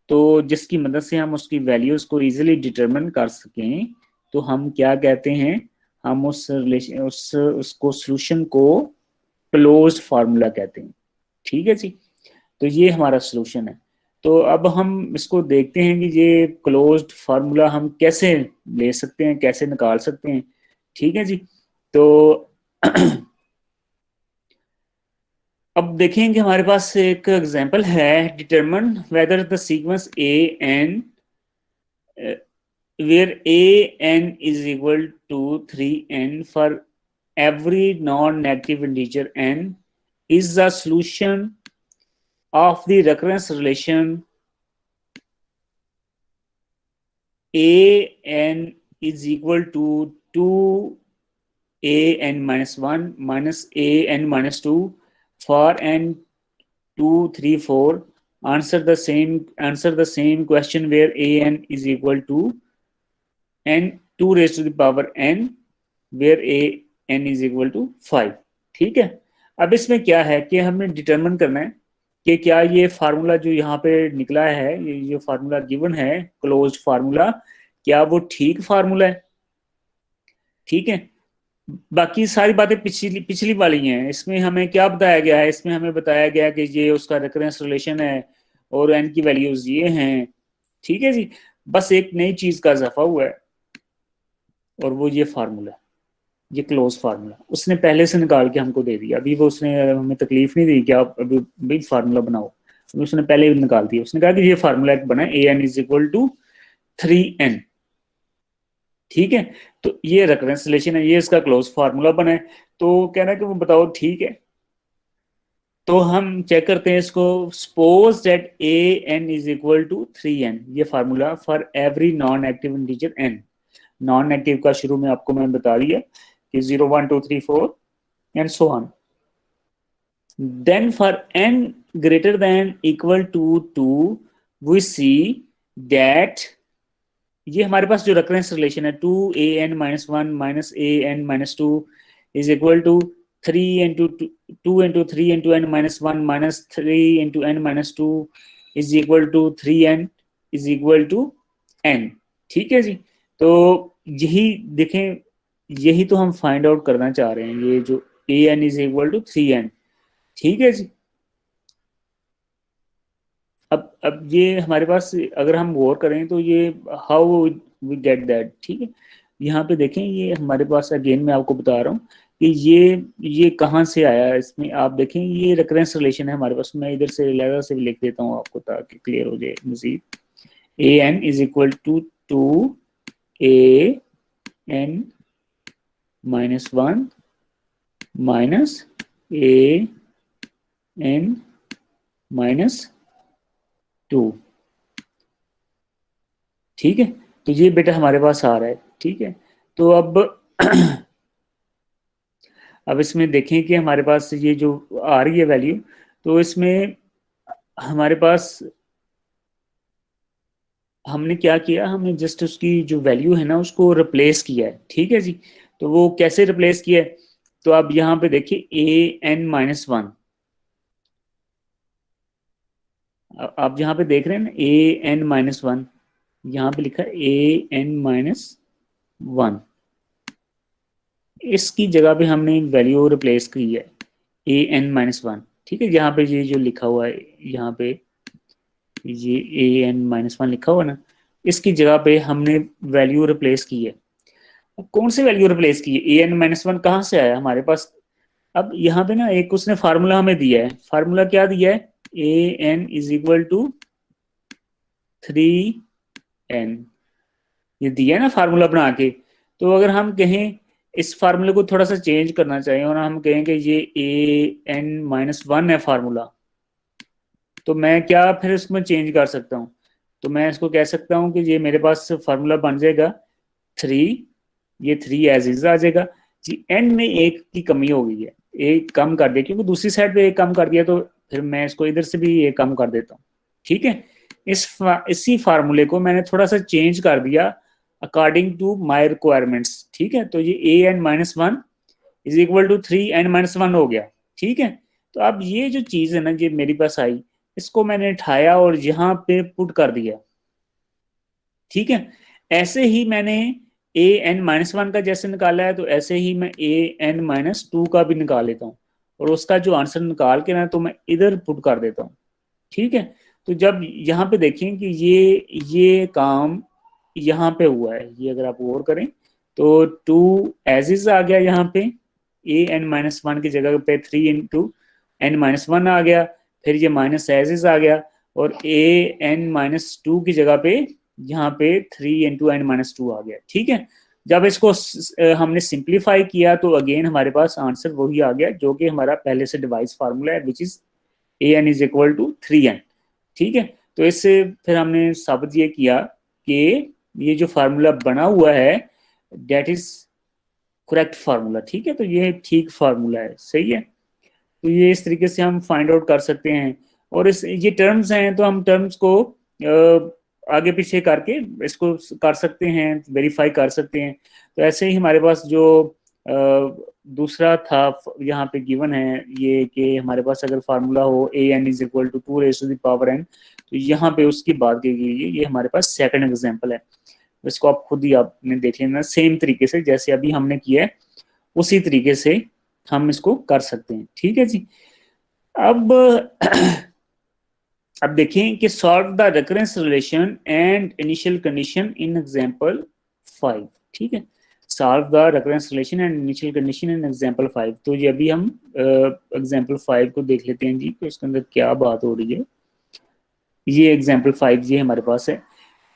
तो जिसकी मदद से हम उसकी वैल्यूज को इजीली डिटरमिन कर सकें, तो हम क्या कहते हैं, हम उस रिलेशन उसको सोल्यूशन को क्लोज्ड फार्मूला कहते हैं। ठीक है जी, तो ये हमारा सोल्यूशन है। तो अब हम इसको देखते हैं कि ये क्लोज्ड फार्मूला हम कैसे ले सकते हैं, कैसे निकाल सकते हैं। ठीक है जी, तो अब देखेंगे हमारे पास एक एग्जांपल है, determine whether the sequence a n where an is equal to 3n for every non-negative integer n is the solution of the recurrence relation an is equal to 2an minus 1 minus an minus 2 for n 2 3 4. Answer the same question where an is equal to n 2 raised to the power n where an is equal to 5। ठीक है, अब इसमें क्या है कि हमने determine करना है कि क्या ये फार्मूला जो यहाँ पे निकला है, ये जो फार्मूला गिवन है क्लोज्ड फार्मूला, क्या वो ठीक फार्मूला है। ठीक है, बाकी सारी बातें पिछली वाली हैं। इसमें हमें क्या बताया गया है, इसमें हमें बताया गया कि ये उसका रेकरेंस रिलेशन है और एन की वैल्यूज ये हैं। ठीक है जी, बस एक नई चीज का इजाफा हुआ है और वो ये फार्मूला, ये क्लोज फार्मूला उसने पहले से निकाल के हमको दे दिया। अभी वो उसने हमें तकलीफ नहीं दी कि आप अभी भी फार्मूला बनाओ, उसने पहले ही निकाल दिया। उसने कहा कि ये फार्मूला एक बना a n is equal to 3n। ठीक है, तो ये रेकरेंस रिलेशन है, ये इसका क्लोज फार्मूला बना है। तो कहना है कि वो बताओ ठीक है, तो हम चेक करते हैं इसको। Suppose that a n is equal to 3n, ये formula for every non active integer n। Non active का शुरू में आपको मैंने बता दिया कि 0 1 2 3 4 and so on. Then for n greater than equal to 2 we see that ये हमारे पास जो रेकरेंस रिलेशन है 2an minus 1 minus an minus 2 is equal to 3 into 2 into 3 into n minus 1 minus 3 into n minus 2 is equal to 3n is equal to n। ठीक है जी, तो यही देखें, यही तो हम फाइंड आउट करना चाह रहे हैं, ये जो an is equal to 3n। ठीक है जी, अब ये हमारे पास अगर हम गौर करें तो ये हाउ वी गेट दैट। ठीक है, यहाँ पे देखें, ये हमारे पास अगेन मैं आपको बता रहा हूँ कि ये कहाँ से आया। इसमें आप देखें ये रेकरेंस रिलेशन है हमारे पास। मैं इधर से लहजा से भी लिख देता हूँ आपको ताकि क्लियर हो जाए मजीद। A n is equal to 2an minus 1 minus an minus 2। ठीक है, तो ये बेटा हमारे पास आ रहा है। ठीक है, तो अब इसमें देखें कि हमारे पास ये जो आ रही है वैल्यू, तो इसमें हमारे पास हमने क्या किया, हमने जस्ट उसकी जो वैल्यू है ना उसको रिप्लेस किया है। ठीक है जी, तो वो कैसे रिप्लेस किया है, तो आप यहाँ पे देखिए ए एन माइनस 1, आप यहाँ पे देख रहे हैं ना ए एन माइनस 1, यहाँ पे लिखा है ए एन माइनस 1, इसकी जगह पे हमने वैल्यू रिप्लेस की है ए एन माइनस 1। ठीक है, यहाँ पे ये जो लिखा हुआ है, यहाँ पे ये ए एन माइनस 1 लिखा हुआ ना, इसकी जगह पे हमने वैल्यू रिप्लेस की है। अब कौन सी वैल्यू रिप्लेस की है, ए एन माइनस 1 कहाँ से आया हमारे पास। अब यहाँ पे ना एक उसने फार्मूला हमें दिया है, फार्मूला क्या दिया है, a n is equal to 3n, ये दिया है ना फार्मूला बना के। तो अगर हम कहें इस फार्मूले को थोड़ा सा चेंज करना चाहिए और हम कहें कि ये ए एन माइनस 1 है फार्मूला, तो मैं क्या फिर इसमें चेंज कर सकता हूँ, तो मैं इसको कह सकता हूँ कि ये मेरे पास फार्मूला बन जाएगा 3, ये 3 एज इज आ जाएगा जी। एन में एक की कमी हो गई है, एक कम कर दिया, क्योंकि दूसरी साइड पे एक कम कर दिया, तो फिर मैं इसको इधर से भी एक कम कर देता हूँ। ठीक है, इसी फार्मूले को मैंने थोड़ा सा चेंज कर दिया अकॉर्डिंग टू माई रिक्वायरमेंट्स। ठीक है, तो ये a n minus 1 is equal to 3n minus 1 हो गया। ठीक है, तो अब ये जो चीज है ना, ये मेरे पास आई, इसको मैंने उठाया और यहाँ पे पुट कर दिया, ठीक है। ऐसे ही मैंने ए एन माइनस वन का जैसे निकाला है, तो ऐसे ही मैं ए एन माइनस टू का भी निकाल लेता हूँ, और उसका जो आंसर निकाल के ना तो मैं इधर पुट कर देता हूँ, ठीक है। तो जब यहाँ पे देखें कि ये काम यहाँ पे हुआ है, ये अगर आप गौर करें तो टू एज इज आ गया यहाँ पे, ए एन माइनस वन की जगह पे 3 × n−1 आ गया, फिर ये माइनस एज इज आ गया, और ए एन माइनस टू की जगह पे यहाँ पे 3 × n−2 आ गया, ठीक है। जब इसको हमने सिंप्लीफाई किया तो अगेन हमारे पास आंसर वही आ गया जो कि हमारा पहले से डिवाइस फार्मूला है, which is a n is equal to 3n, ठीक है। तो इससे फिर हमने साबित ये किया कि ये जो फार्मूला बना हुआ है डेट इज करेक्ट फार्मूला, ठीक है। तो ये ठीक फार्मूला है, सही है। तो ये इस तरीके से हम फाइंड आउट कर सकते हैं, और इस ये टर्म्स हैं तो हम टर्म्स को आगे पीछे करके इसको कर सकते हैं, वेरीफाई कर सकते हैं। तो ऐसे ही हमारे पास जो दूसरा था यहाँ पे गिवन है ये कि हमारे पास अगर फार्मूला हो a n is equal to 2n, तो यहाँ पे उसकी बात की गई है। ये हमारे पास सेकंड एग्जांपल है, इसको आप खुद ही आपने देख लेना, सेम तरीके से जैसे अभी हमने किया है उसी तरीके से हम इसको कर सकते हैं, ठीक है जी। अब देखें कि solve the recurrence relation and initial condition in example 5, ठीक है। Solve the recurrence relation and initial condition in example 5। तो ये अभी हम एग्जांपल 5 को देख लेते हैं जी, तो इसके अंदर क्या बात हो रही है। ये एग्जांपल 5 ये हमारे पास है,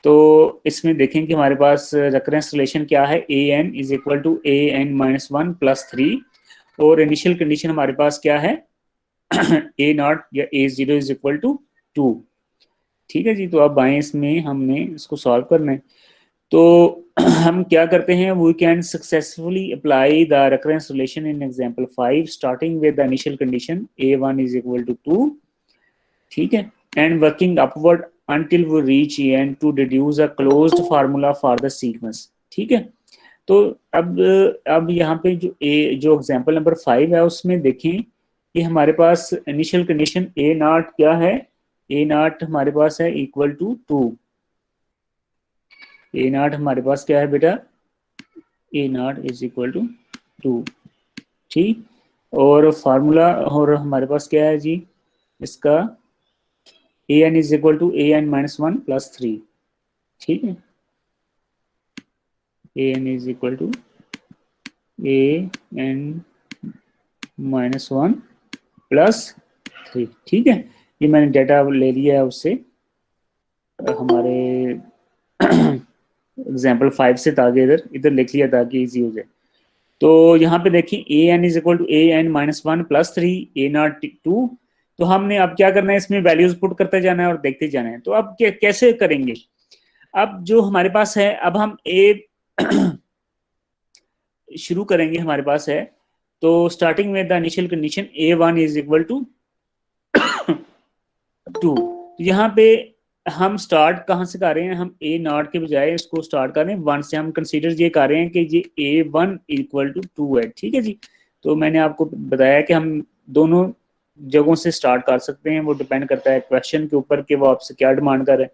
तो इसमें देखें कि हमारे पास रेकरेंस रिलेशन क्या है, a n is equal to a n minus one plus 3, और इनिशियल कंडीशन हमारे पास क्या है ए नॉट या ए जीरो इज इक्वल टू 2, ठीक है जी। तो अब आए इसमें हमने इसको सॉल्व करना है, तो हम क्या करते हैं, we can successfully apply the recurrence relation in example 5 starting with the initial condition a1 is equal to 2, ठीक है, and working upward until we reach en to deduce a closed formula for the sequence, ठीक है। तो अब यहाँ पे जो example number 5 है उसमें देखें कि हमारे पास इनिशियल कंडीशन ए नॉट क्या है, ए नॉट हमारे पास है इक्वल टू 2, ए नॉट हमारे पास क्या है बेटा, ए नॉट इज इक्वल टू 2, ठीक। और फार्मूला और हमारे पास क्या है जी इसका, a n is equal to a n minus one plus 3, ठीक है। A n is equal to a n minus one plus 3, ठीक है। ये मैंने डाटा ले लिया है उससे हमारे एग्जाम्पल 5 से, ताकि इधर लिख लिया ताकि इजी हो जाए। तो यहाँ पे देखिए a n is equal to a n minus one plus 3 a naught 2, तो हमने अब क्या करना है, इसमें वैल्यूज पुट करते जाना है और देखते जाना है। तो अब कैसे करेंगे, अब जो हमारे पास है, अब हम ए शुरू करेंगे, हमारे पास है तो स्टार्टिंग में the initial condition a1 is equal to 2। यहाँ पे हम स्टार्ट कहाँ से कर रहे हैं, हम ए नॉट के बजाय इसको स्टार्ट कर रहे हैं 1 से, हम कंसीडर ये कर रहे हैं कि ये a1 इक्वल टू 2 है, ठीक है जी। तो मैंने आपको बताया कि हम दोनों जगहों से स्टार्ट कर सकते हैं, वो डिपेंड करता है क्वेश्चन के ऊपर कि वो आपसे क्या डिमांड कर रहे हैं,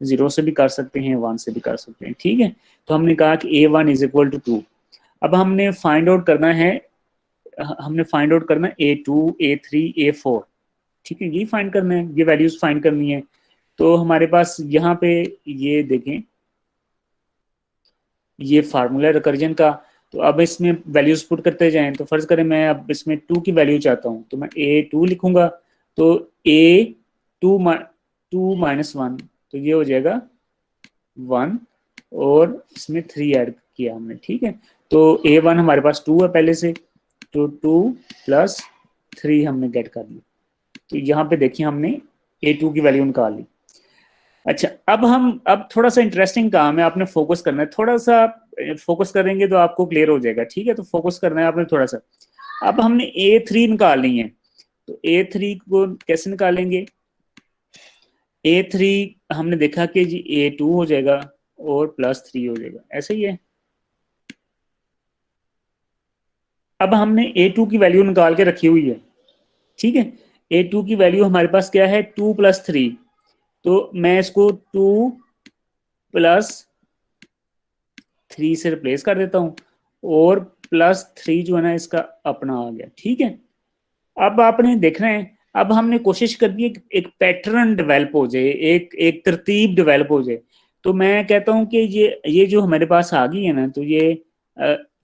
0 से भी कर सकते हैं 1 से भी कर सकते हैं, ठीक है। तो हमने कहा कि a1 इज इक्वल टू 2। अब हमने फाइंड आउट करना है, a2 a3 a4, ठीक है, ये फाइंड करना है, ये वैल्यूज फाइंड करनी है। तो हमारे पास यहाँ पे ये देखें ये फार्मूला रिकर्जन का, तो अब इसमें वैल्यूज पुट करते जाएं। तो फर्ज करें मैं अब इसमें 2 की वैल्यू चाहता हूँ, तो मैं a2 लिखूंगा, तो a2 माइनस 1, तो ये हो जाएगा 1, और इसमें 3 ऐड किया हमने, ठीक है। तो a1 हमारे पास 2 है पहले से, तो 2 प्लस 3 हमने गेट कर ली। तो यहाँ पे देखिए हमने a2 की वैल्यू निकाल ली। अच्छा, अब थोड़ा सा इंटरेस्टिंग काम है, आपने फोकस करना है, थोड़ा सा फोकस करेंगे तो आपको क्लियर हो जाएगा, ठीक है। तो फोकस करना है आपने थोड़ा सा। अब हमने a3 निकालनी है, तो a3 को कैसे निकालेंगे, a3 हमने देखा कि जी a2 हो जाएगा और प्लस 3 हो जाएगा, ऐसे ही है। अब हमने a2 की वैल्यू निकाल के रखी हुई है, ठीक है। A2 की वैल्यू हमारे पास क्या है 2 + 3, तो मैं इसको 2 + 3 से रिप्लेस कर देता हूँ और +3 जो है ना इसका अपना आ गया। ठीक है, अब आपने देखना है, अब हमने कोशिश कर दी एक पैटर्न डेवलप हो जाए, एक एक तरतीब डेवलप हो जाए। तो मैं कहता हूँ कि ये जो हमारे पास आ गई है ना, तो ये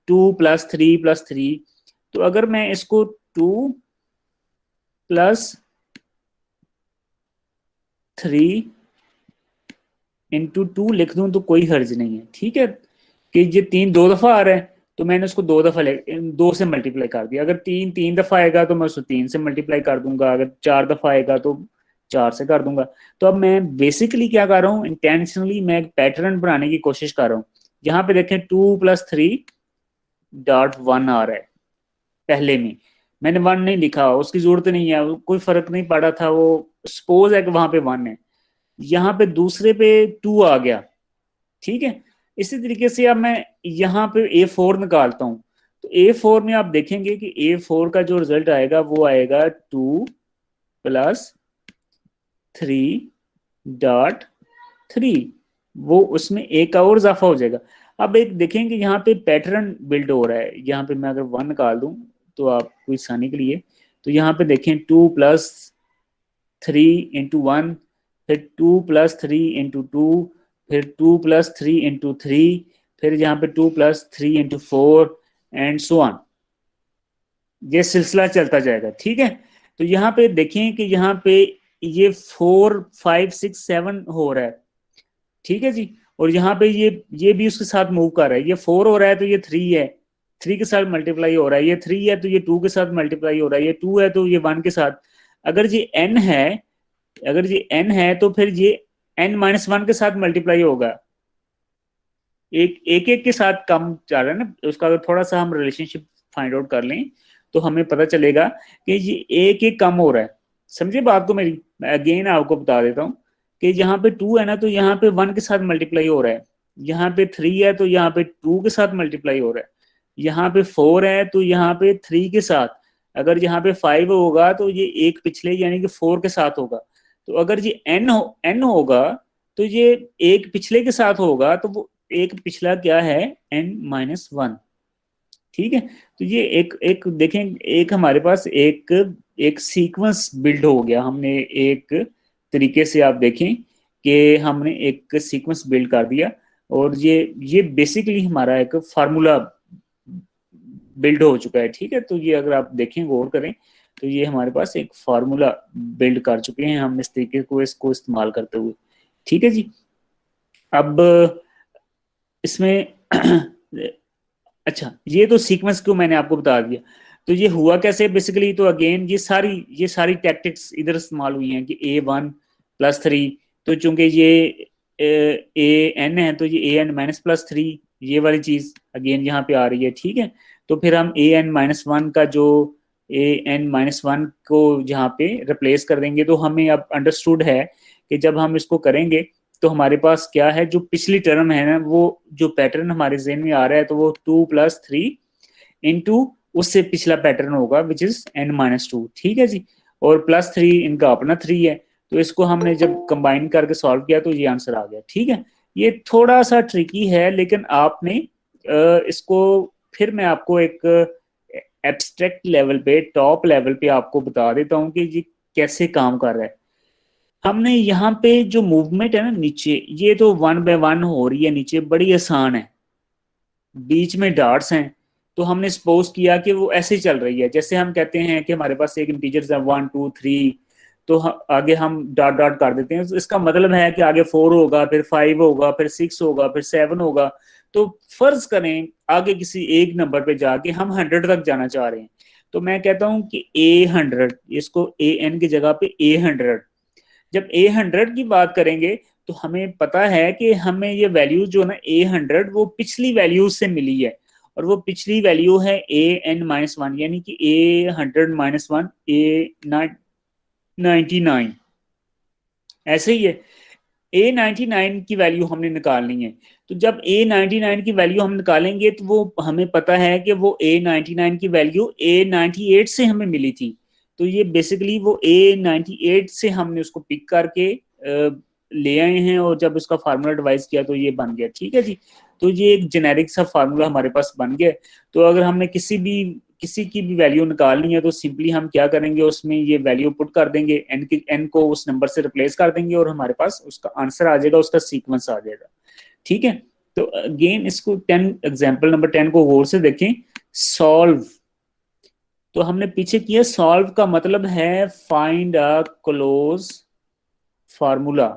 2 + 3 + 3, तो अगर मैं इसको 2 + 3 × 2 लिख दूं तो कोई हर्ज नहीं है। ठीक है, कि ये 3 2 दफा आ रहा है तो मैंने उसको 2 दफा 2 से मल्टीप्लाई कर दिया। अगर 3 3 दफा आएगा तो मैं उसको 3 से मल्टीप्लाई कर दूंगा, अगर 4 दफा आएगा तो 4 से कर दूंगा। तो अब मैं बेसिकली क्या कर रहा हूँ, इंटेंशनली मैं एक पैटर्न बनाने की कोशिश कर रहा हूँ। यहाँ पे देखें 2 + 3.1 आ रहा है, पहले में मैंने 1 नहीं लिखा, उसकी जरूरत नहीं है, कोई फर्क नहीं पड़ा था, वो सपोज है कि वहां पे 1 है। यहाँ पे दूसरे पे 2 आ गया। ठीक है, इसी तरीके से अब मैं यहाँ पे A4 निकालता हूँ, तो A4 में आप देखेंगे कि A4 का जो रिजल्ट आएगा वो आएगा 2 + 3.3, वो उसमें एक का और इजाफा हो जाएगा। अब एक देखेंगे यहाँ पे पैटर्न बिल्ड हो रहा है। यहाँ पे मैं अगर 1 निकाल दूं तो आपको आसानी के लिए, तो यहाँ पे देखें 2 + 3 × 1, फिर 2 + 3 × 2, फिर 2 + 3 × 3, फिर यहाँ पे 2 + 3 × 4 एंड सो ऑन, ये सिलसिला चलता जाएगा। ठीक है, तो यहाँ पे देखें कि यहाँ पे ये 4 5 6 7 हो रहा है। ठीक है जी, और यहाँ पे ये भी उसके साथ मूव कर रहा है, ये 4 हो रहा है तो ये 3 है, 3 के साथ मल्टीप्लाई हो रहा है, ये 3 है तो ये 2 के साथ मल्टीप्लाई हो रहा है, ये 2 है तो ये 1 के साथ। अगर ये n है, अगर ये n है तो फिर ये n-1 के साथ मल्टीप्लाई होगा। एक एक एक के साथ कम जा रहा है ना, उसका अगर थोड़ा सा हम रिलेशनशिप फाइंड आउट कर लें तो हमें पता चलेगा कि ये एक एक कम हो रहा है। समझे बात को मेरी? मैं अगेन आपको बता देता हूँ कि यहाँ पे 2 है ना, तो यहाँ पे 1 के साथ मल्टीप्लाई हो रहा है, यहाँ पे 3 है तो यहाँ पे 2 के साथ मल्टीप्लाई हो रहा है, यहाँ पे 4 है तो यहाँ पे 3 के साथ, अगर यहाँ पे 5 होगा तो ये एक पिछले यानी कि 4 के साथ होगा। तो अगर ये n होगा तो ये एक पिछले के साथ होगा, तो वो एक पिछला क्या है n-1। ठीक है, तो ये एक एक देखें, एक हमारे पास एक एक सीक्वेंस बिल्ड हो गया। हमने एक तरीके से आप देखें कि हमने एक सीक्वेंस बिल्ड कर दिया, और ये बेसिकली हमारा एक फार्मूला बिल्ड हो चुका है। ठीक है, तो ये अगर आप देखें गौर करें तो ये हमारे पास एक फार्मूला बिल्ड कर चुके हैं हम इस तरीके को इसको इस्तेमाल करते हुए। ठीक है जी, अब इसमें अच्छा, ये तो सीक्वेंस को मैंने आपको बता दिया। तो ये हुआ कैसे बेसिकली, तो अगेन ये सारी टैक्टिक्स इधर इस्तेमाल हुई हैं कि A1 + 3, तो चूंकि ये AN है तो ये AN - +3, ये वाली चीज अगेन यहाँ पे आ रही है। ठीक है, तो फिर हम AN-1 का जो AN-1 को जहाँ पे रिप्लेस कर देंगे, तो हमें अब अंडरस्टूड है कि जब हम इसको करेंगे तो हमारे पास क्या है, जो पिछली टर्म है ना, वो जो पैटर्न हमारे ज़हन में आ रहा है तो वो 2 + 3 इंटू उससे पिछला पैटर्न होगा विच इज n-2। ठीक है जी, और +3 इनका अपना 3 है, तो इसको हमने जब कंबाइन करके सॉल्व किया तो ये आंसर आ गया। ठीक है, ये थोड़ा सा ट्रिकी है, लेकिन आपने इसको, फिर मैं आपको एक एब्स्ट्रैक्ट लेवल पे, टॉप लेवल पे आपको बता देता हूँ कि ये कैसे काम कर रहा है। हमने यहाँ पे जो मूवमेंट है ना नीचे, ये तो 1 by 1 हो रही है नीचे, बड़ी आसान है, बीच में डॉट्स हैं, तो हमने सपोज किया कि वो ऐसे चल रही है। जैसे हम कहते हैं कि हमारे पास एक इंटीजर्स है 1 2 3, तो आगे हम डॉट डॉट कर देते हैं, तो इसका मतलब है कि आगे 4 होगा, फिर 5 होगा, फिर 6 होगा, फिर 7 होगा। तो फर्ज करें आगे किसी एक नंबर पे जाके हम 100 तक जाना चाह रहे हैं, तो मैं कहता हूं कि A100, इसको AN की जगह पे A100, जब A100 की बात करेंगे तो हमें पता है कि हमें ये वैल्यू जो ना A100 वो पिछली वैल्यू से मिली है, और वो पिछली वैल्यू है AN-1, यानी कि A100-1 A99, ऐसे ही है। A99 की वैल्यू हमने निकालनी है, तो जब A99 की वैल्यू हम निकालेंगे तो वो हमें पता है कि वो A99 की वैल्यू A98 से हमें मिली थी, तो ये बेसिकली वो A98 से हमने उसको पिक करके ले आए हैं और जब उसका फार्मूला डिवाइस किया तो ये बन गया। ठीक है जी, तो ये एक जेनेरिक सा फार्मूला हमारे पास बन गया। तो अगर हमने किसी की भी वैल्यू निकालनी है तो सिंपली हम क्या करेंगे, उसमें ये वैल्यू पुट कर देंगे, एन को उस नंबर से रिप्लेस कर देंगे और हमारे पास उसका आंसर आ जाएगा, उसका सीक्वेंस आ जाएगा। ठीक है, तो अगेन इसको एग्जाम्पल नंबर 10 को गौर से देखें। सॉल्व, तो हमने पीछे किया, सॉल्व का मतलब है find a close formula.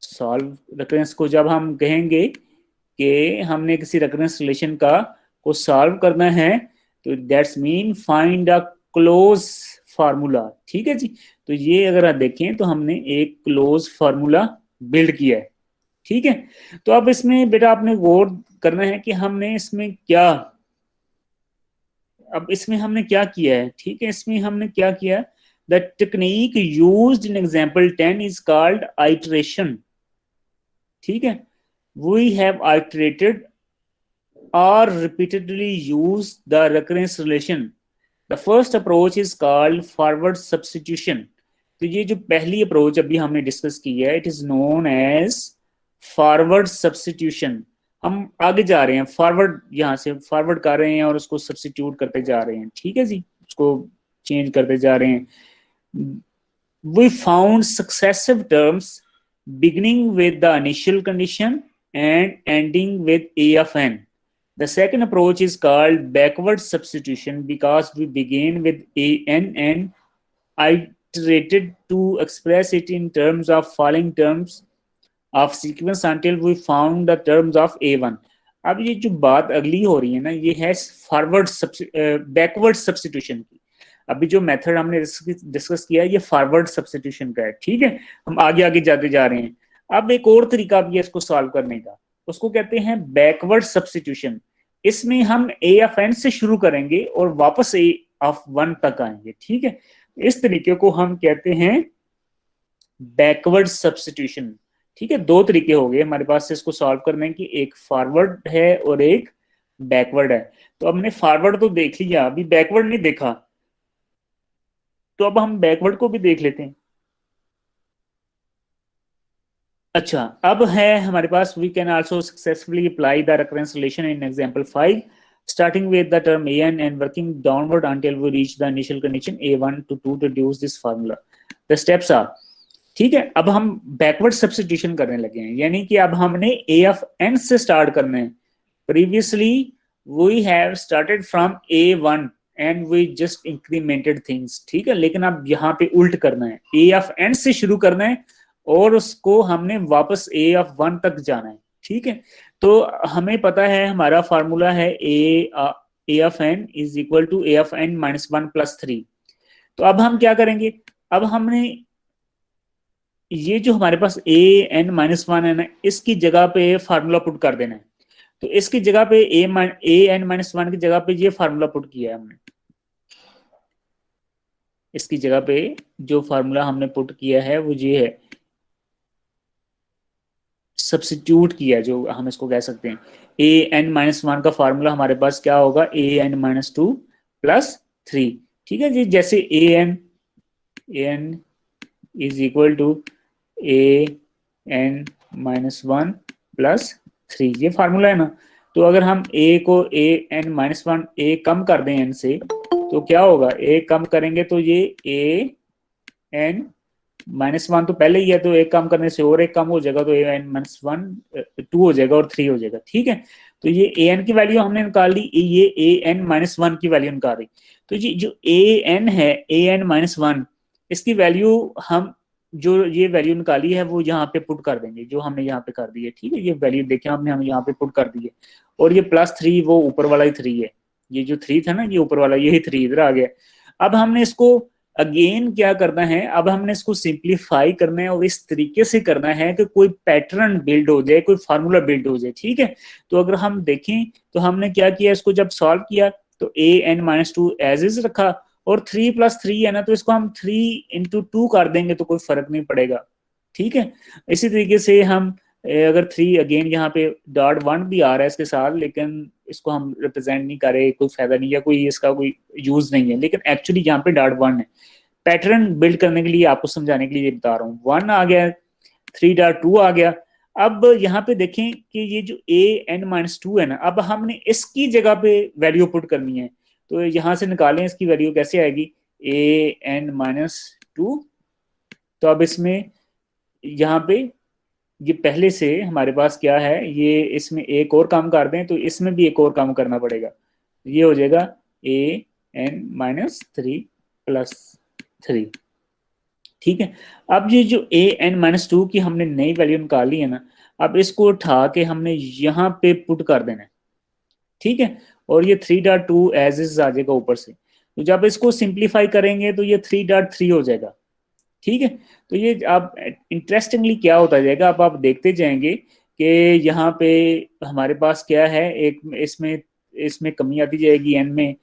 Solve reference को जब हम कहेंगे कि हमने किसी रेफरेंस रिलेशन को सॉल्व करना है तो that's mean find a close formula. ठीक है जी, तो ये अगर आप देखें तो हमने एक क्लोज फार्मूला बिल्ड किया है। ठीक है, तो अब इसमें बेटा आपने गौर करना है कि हमने इसमें क्या, अब इसमें हमने क्या किया है। ठीक है, इसमें हमने क्या किया, the technique used in example 10 is called iteration. ठीक है, we have iterated or repeatedly use the recurrence relation. The first approach is called forward substitution. तो ये जो पहली अप्रोच अभी हमने डिस्कस की है, it is known as forward substitution. हम आगे जा रहे हैं, फॉरवर्ड यहाँ से फॉरवर्ड कर रहे हैं और उसको सब्सटीट्यूट करते जा रहे हैं। ठीक है जी, उसको चेंज करते जा रहे हैं। We found successive terms beginning with the initial condition and ending with A of n. The second approach is called backward substitution because we begin with an and iterated to express it in terms of following terms of sequence until we found the terms of A1. अब ये जो बात अगली हो रही है ना, ये है बैकवर्ड सब्सटीट्यूशन की। अभी जो मेथड हमने डिस्कस किया है ये फॉरवर्ड सब्सटीट्यूशन का है। ठीक है, हम आगे आगे जाते जा रहे हैं। अब एक और तरीका भी है इसको सॉल्व करने का, उसको कहते हैं बैकवर्ड सब्सटीट्यूशन। इसमें हम A ऑफ n से शुरू करेंगे और वापस A ऑफ 1 तक आएंगे। ठीक है, इस तरीके को हम कहते हैं बैकवर्ड सब्सटीट्यूशन। ठीक है, दो तरीके हो गए हमारे पास इसको सॉल्व करने की, एक फॉरवर्ड है और एक बैकवर्ड है। तो हमने फॉरवर्ड तो देख लिया, अभी बैकवर्ड नहीं देखा, तो अब हम बैकवर्ड को भी देख लेते हैं। अच्छा, अब है हमारे पास we can also successfully apply the recurrence relation in example 5 starting with the term an and working downward until we reach the initial condition a1 to deduce this formula. The steps are, ठीक है, अब हम backward substitution करने लगे हैं, यानी कि अब हमने a of n से स्टार्ट करना है। Previously we have started from a1 and we just incremented things. ठीक है, लेकिन अब यहाँ पे उल्ट करना है, a of n से शुरू करना है और उसको हमने वापस A of 1 तक जाना है। ठीक है, तो हमें पता है हमारा फार्मूला है A of n is equal to A of n minus 1 plus 3। तो अब हम क्या करेंगे, अब हमने ये जो हमारे पास an माइनस 1 है ना, इसकी जगह पे फार्मूला पुट कर देना है। तो इसकी जगह पे an माइनस 1 की जगह पे ये फार्मूला पुट किया है हमने। इसकी जगह पे जो फार्मूला हमने पुट किया है वो ये है, सब्स्टिट्यूट किया, जो हम इसको कह सकते हैं an माइनस 1 का फार्मूला हमारे पास क्या होगा, an माइनस 2 प्लस 3। ठीक है जी, जैसे an is equal to an minus 1 plus 3, ये फार्मूला है ना। तो अगर हम a को an माइनस 1 a कम कर दें n से, तो क्या होगा, a कम करेंगे तो ये an माइनस 1 तो पहले ही है, तो एक कम करने से और एक कम हो जाएगा, तो an माइनस 1 2 हो जाएगा और 3 हो जाएगा। ठीक है, तो ये an की वैल्यू हमने निकाल ली, ये an माइनस 1 की वैल्यू निकाल ली। तो ये जो an है an माइनस 1, इसकी वैल्यू हम जो ये वैल्यू निकाली है वो यहाँ पे पुट कर देंगे, जो हमने यहाँ पे कर दी है। ठीक है, ये वैल्यू देखें हमने हम यहाँ पे पुट कर दी है, और ये प्लस 3 वो ऊपर वाला ही 3 है, ये जो 3 था ना ये ऊपर वाला, यही 3 इधर आ गया। अब हमने इसको अगेन क्या करना है, अब हमने इसको सिंप्लीफाई करना है और इस तरीके से करना है कि कोई पैटर्न बिल्ड हो जाए, कोई फार्मूला बिल्ड हो जाए। ठीक है, तो अगर हम देखें तो हमने क्या किया, इसको जब सॉल्व किया तो an माइनस 2 एज इज रखा, और 3 प्लस 3 है ना, तो इसको हम 3 इंटू 2 कर देंगे तो कोई फर्क नहीं पड़ेगा। ठीक है, इसी तरीके से हम अगर 3 अगेन यहाँ पे डॉट 1 भी आ रहा है इसके साथ, लेकिन इसको हम रिप्रेजेंट नहीं कर रहे, कोई फायदा नहीं है, कोई इसका कोई यूज नहीं है, लेकिन एक्चुअली यहाँ पे डॉट 1 है। पैटर्न बिल्ड करने के लिए आपको समझाने के लिए ये बता रहा हूँ। 1 आ गया, 3.2 आ गया। अब यहाँ पे देखें कि ये जो an-2 है ना, अब हमने इसकी जगह पे वैल्यू पुट करनी है। तो यहाँ से निकालें इसकी वैल्यू कैसे आएगी, an-2। तो अब इसमें यहाँ पे ये पहले से हमारे पास क्या है, ये इसमें एक और काम कर दें तो इसमें भी एक और काम करना पड़ेगा। ये हो जाएगा an-3 + 3। ठीक है, अब ये जो an-2 की हमने नई वैल्यू निकाली है ना, अब इसको उठा के हमने यहाँ पे पुट कर देना है। ठीक है, और ये 3.2 एज इज आ जाएगा ऊपर से। तो जब इसको सिंप्लीफाई करेंगे तो ये 3.3 हो जाएगा। ठीक है, तो ये अब इंटरेस्टिंगली क्या होता जाएगा, अब आप देखते जाएंगे कि यहाँ पे हमारे पास क्या है, एक इसमें कमी आती जाएगी n में।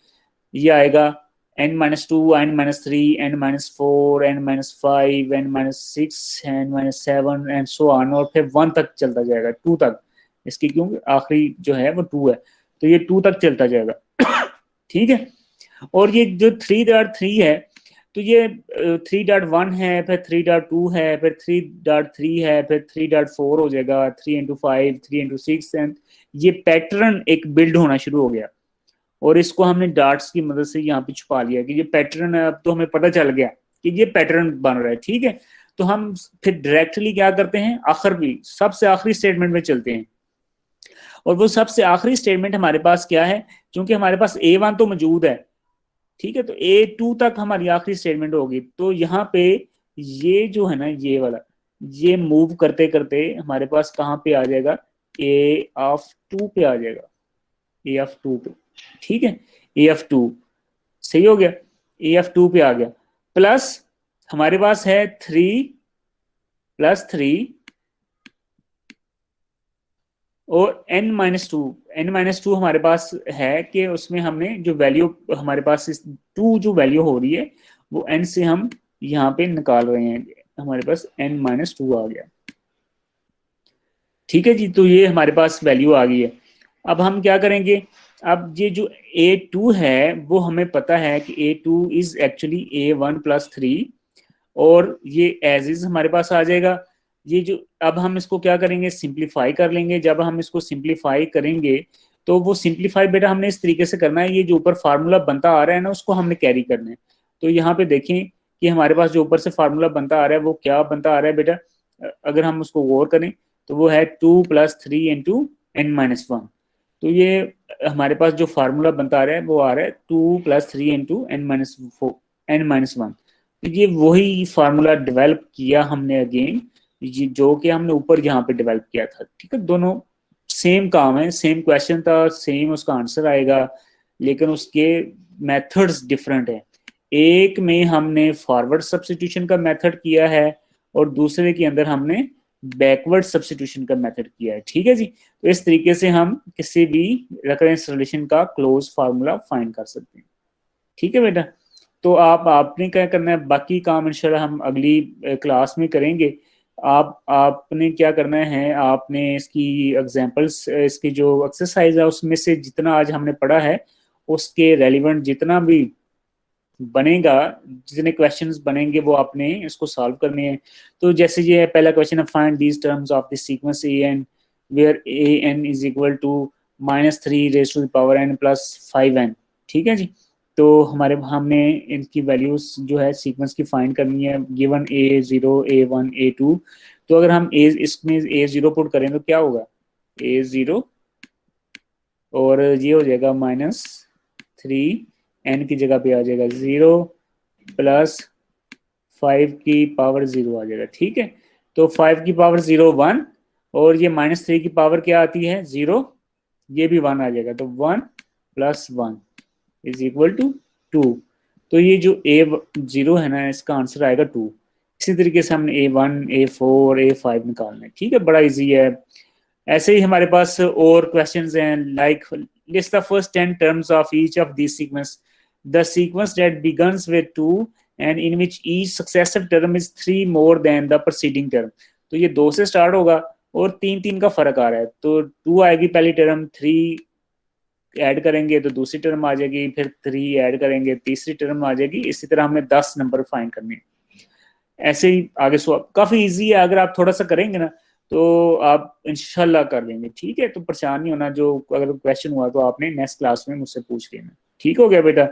ये आएगा n-2, n-3, n-4, n-5, n-6, n-7 and so on, और फिर 1 तक चलता जाएगा, 2 तक। इसकी क्योंकि आखिरी जो है वो 2 है, तो ये 2 तक चलता जाएगा। ठीक है, और ये जो 3.3 है, तो ये 3.1 है, फिर 3.2 है, फिर 3.3 है, फिर 3.4 हो जाएगा, 3 × 5, 3 × 6 एंड ये पैटर्न एक बिल्ड होना शुरू हो गया। और इसको हमने डार्ट्स की मदद से यहाँ पे छुपा लिया कि ये पैटर्न है। अब तो हमें पता चल गया कि ये पैटर्न बन रहा है। ठीक है, तो हम फिर डायरेक्टली क्या करते हैं, सबसे आखिरी स्टेटमेंट में चलते हैं। और वो सबसे आखिरी स्टेटमेंट हमारे पास क्या है, क्योंकि हमारे पास A1 तो मौजूद है। ठीक है, तो A2 तक हमारी आखिरी स्टेटमेंट होगी। तो यहाँ पे ये जो है ना, ये वाला, ये मूव करते करते हमारे पास कहाँ पे आ जाएगा, A2 पे आ जाएगा, A2 पे। ठीक है, A2 सही हो गया, A2 पे आ गया। प्लस हमारे पास है 3 + 3 और n-2 हमारे पास है कि उसमें हमने जो वैल्यू हमारे पास 2 जो वैल्यू हो रही है वो n से हम यहाँ पे निकाल रहे हैं। हमारे पास n-2 आ गया। ठीक है जी, तो ये हमारे पास वैल्यू आ गई है। अब हम क्या करेंगे, अब ये जो A2 है वो हमें पता है कि A2 इज एक्चुअली A1 + 3 और ये एज इज हमारे पास आ जाएगा। ये जो अब हम इसको क्या करेंगे, सिंप्लीफाई कर लेंगे। जब हम इसको सिंप्लीफाई करेंगे तो वो सिंप्लीफाई बेटा हमने इस तरीके से करना है, ये जो ऊपर फार्मूला बनता आ रहा है ना उसको हमने कैरी करना है। तो यहाँ पे देखें कि हमारे पास जो ऊपर से फार्मूला बनता आ रहा है वो क्या बनता आ रहा है बेटा, अगर हम उसको गौर करें तो वो है 2 + 3 × n-1। तो ये हमारे पास जो फार्मूला बनता आ रहा है वो आ रहा है 2 + 3 × n-1। तो ये वही फार्मूला डेवलप किया हमने अगेन, जो कि हमने ऊपर यहाँ पे डेवलप किया था। ठीक है, दोनों सेम काम है, सेम क्वेश्चन था, सेम उसका आंसर आएगा, लेकिन उसके मेथड्स डिफरेंट है। एक में हमने फॉरवर्ड सब्स्टिट्यूशन का मेथड किया है और दूसरे के अंदर हमने बैकवर्ड सब्स्टिट्यूशन का मेथड किया है। ठीक है जी, तो इस तरीके से हम किसी भी रेकरेंस रिलेशन का क्लोज फार्मूला फाइंड कर सकते हैं। ठीक है बेटा, तो आपने क्या करना है, बाकी काम इंशाल्लाह हम अगली क्लास में करेंगे। आपने क्या करना है, आपने इसकी एग्जांपल्स, इसकी जो एक्सरसाइज है उसमें से जितना आज हमने पढ़ा है उसके रेलिवेंट जितना भी बनेगा, जितने क्वेश्चंस बनेंगे वो आपने इसको सॉल्व करने हैं। तो जैसे ये पहला क्वेश्चन है, find these terms of the sequence an where an is equal to -3 n + 5n। ठीक है जी, तो हमने इनकी वैल्यूज जो है सीक्वेंस की फाइंड करनी है, गिवन a0 a1 a2। तो अगर हम इसमें a0 पुट करें तो क्या होगा, a0 और ये हो जाएगा -3 n की जगह पे आ जाएगा 0 + 5 की पावर 0 आ जाएगा। ठीक है, तो 5 की पावर 0 1 और ये -3 की पावर क्या आती है 0, ये भी 1 आ जाएगा। तो 1 + 1 इज इक्वल टू 2। तो ये जो a0 है ना इसका आंसर आएगा 2। इसी तरीके से हमने a1 a4 a5 निकालना है। ठीक है, बड़ा इजी है। ऐसे ही हमारे पास और क्वेश्चंस हैं, like list the first 10 terms of each of this sequence, the sequence that begins with 2 and in which each successive term is 3 more than the preceding term। तो ये 2 से स्टार्ट होगा और 3 का फर्क आ रहा है, तो 2 आएगी पहली टर्म, 3 ऐड करेंगे तो दूसरी टर्म आ जाएगी, फिर 3 ऐड करेंगे तीसरी टर्म आ जाएगी। इसी तरह हमें 10 नंबर फाइंड करने हैं। ऐसे ही आगे काफी इजी है, अगर आप थोड़ा सा करेंगे ना तो आप इंशाल्लाह कर लेंगे। ठीक है, तो परेशान नहीं होना, जो अगर क्वेश्चन हुआ तो आपने नेक्स्ट क्लास में मुझसे पूछ लेना। ठीक हो गया बेटा?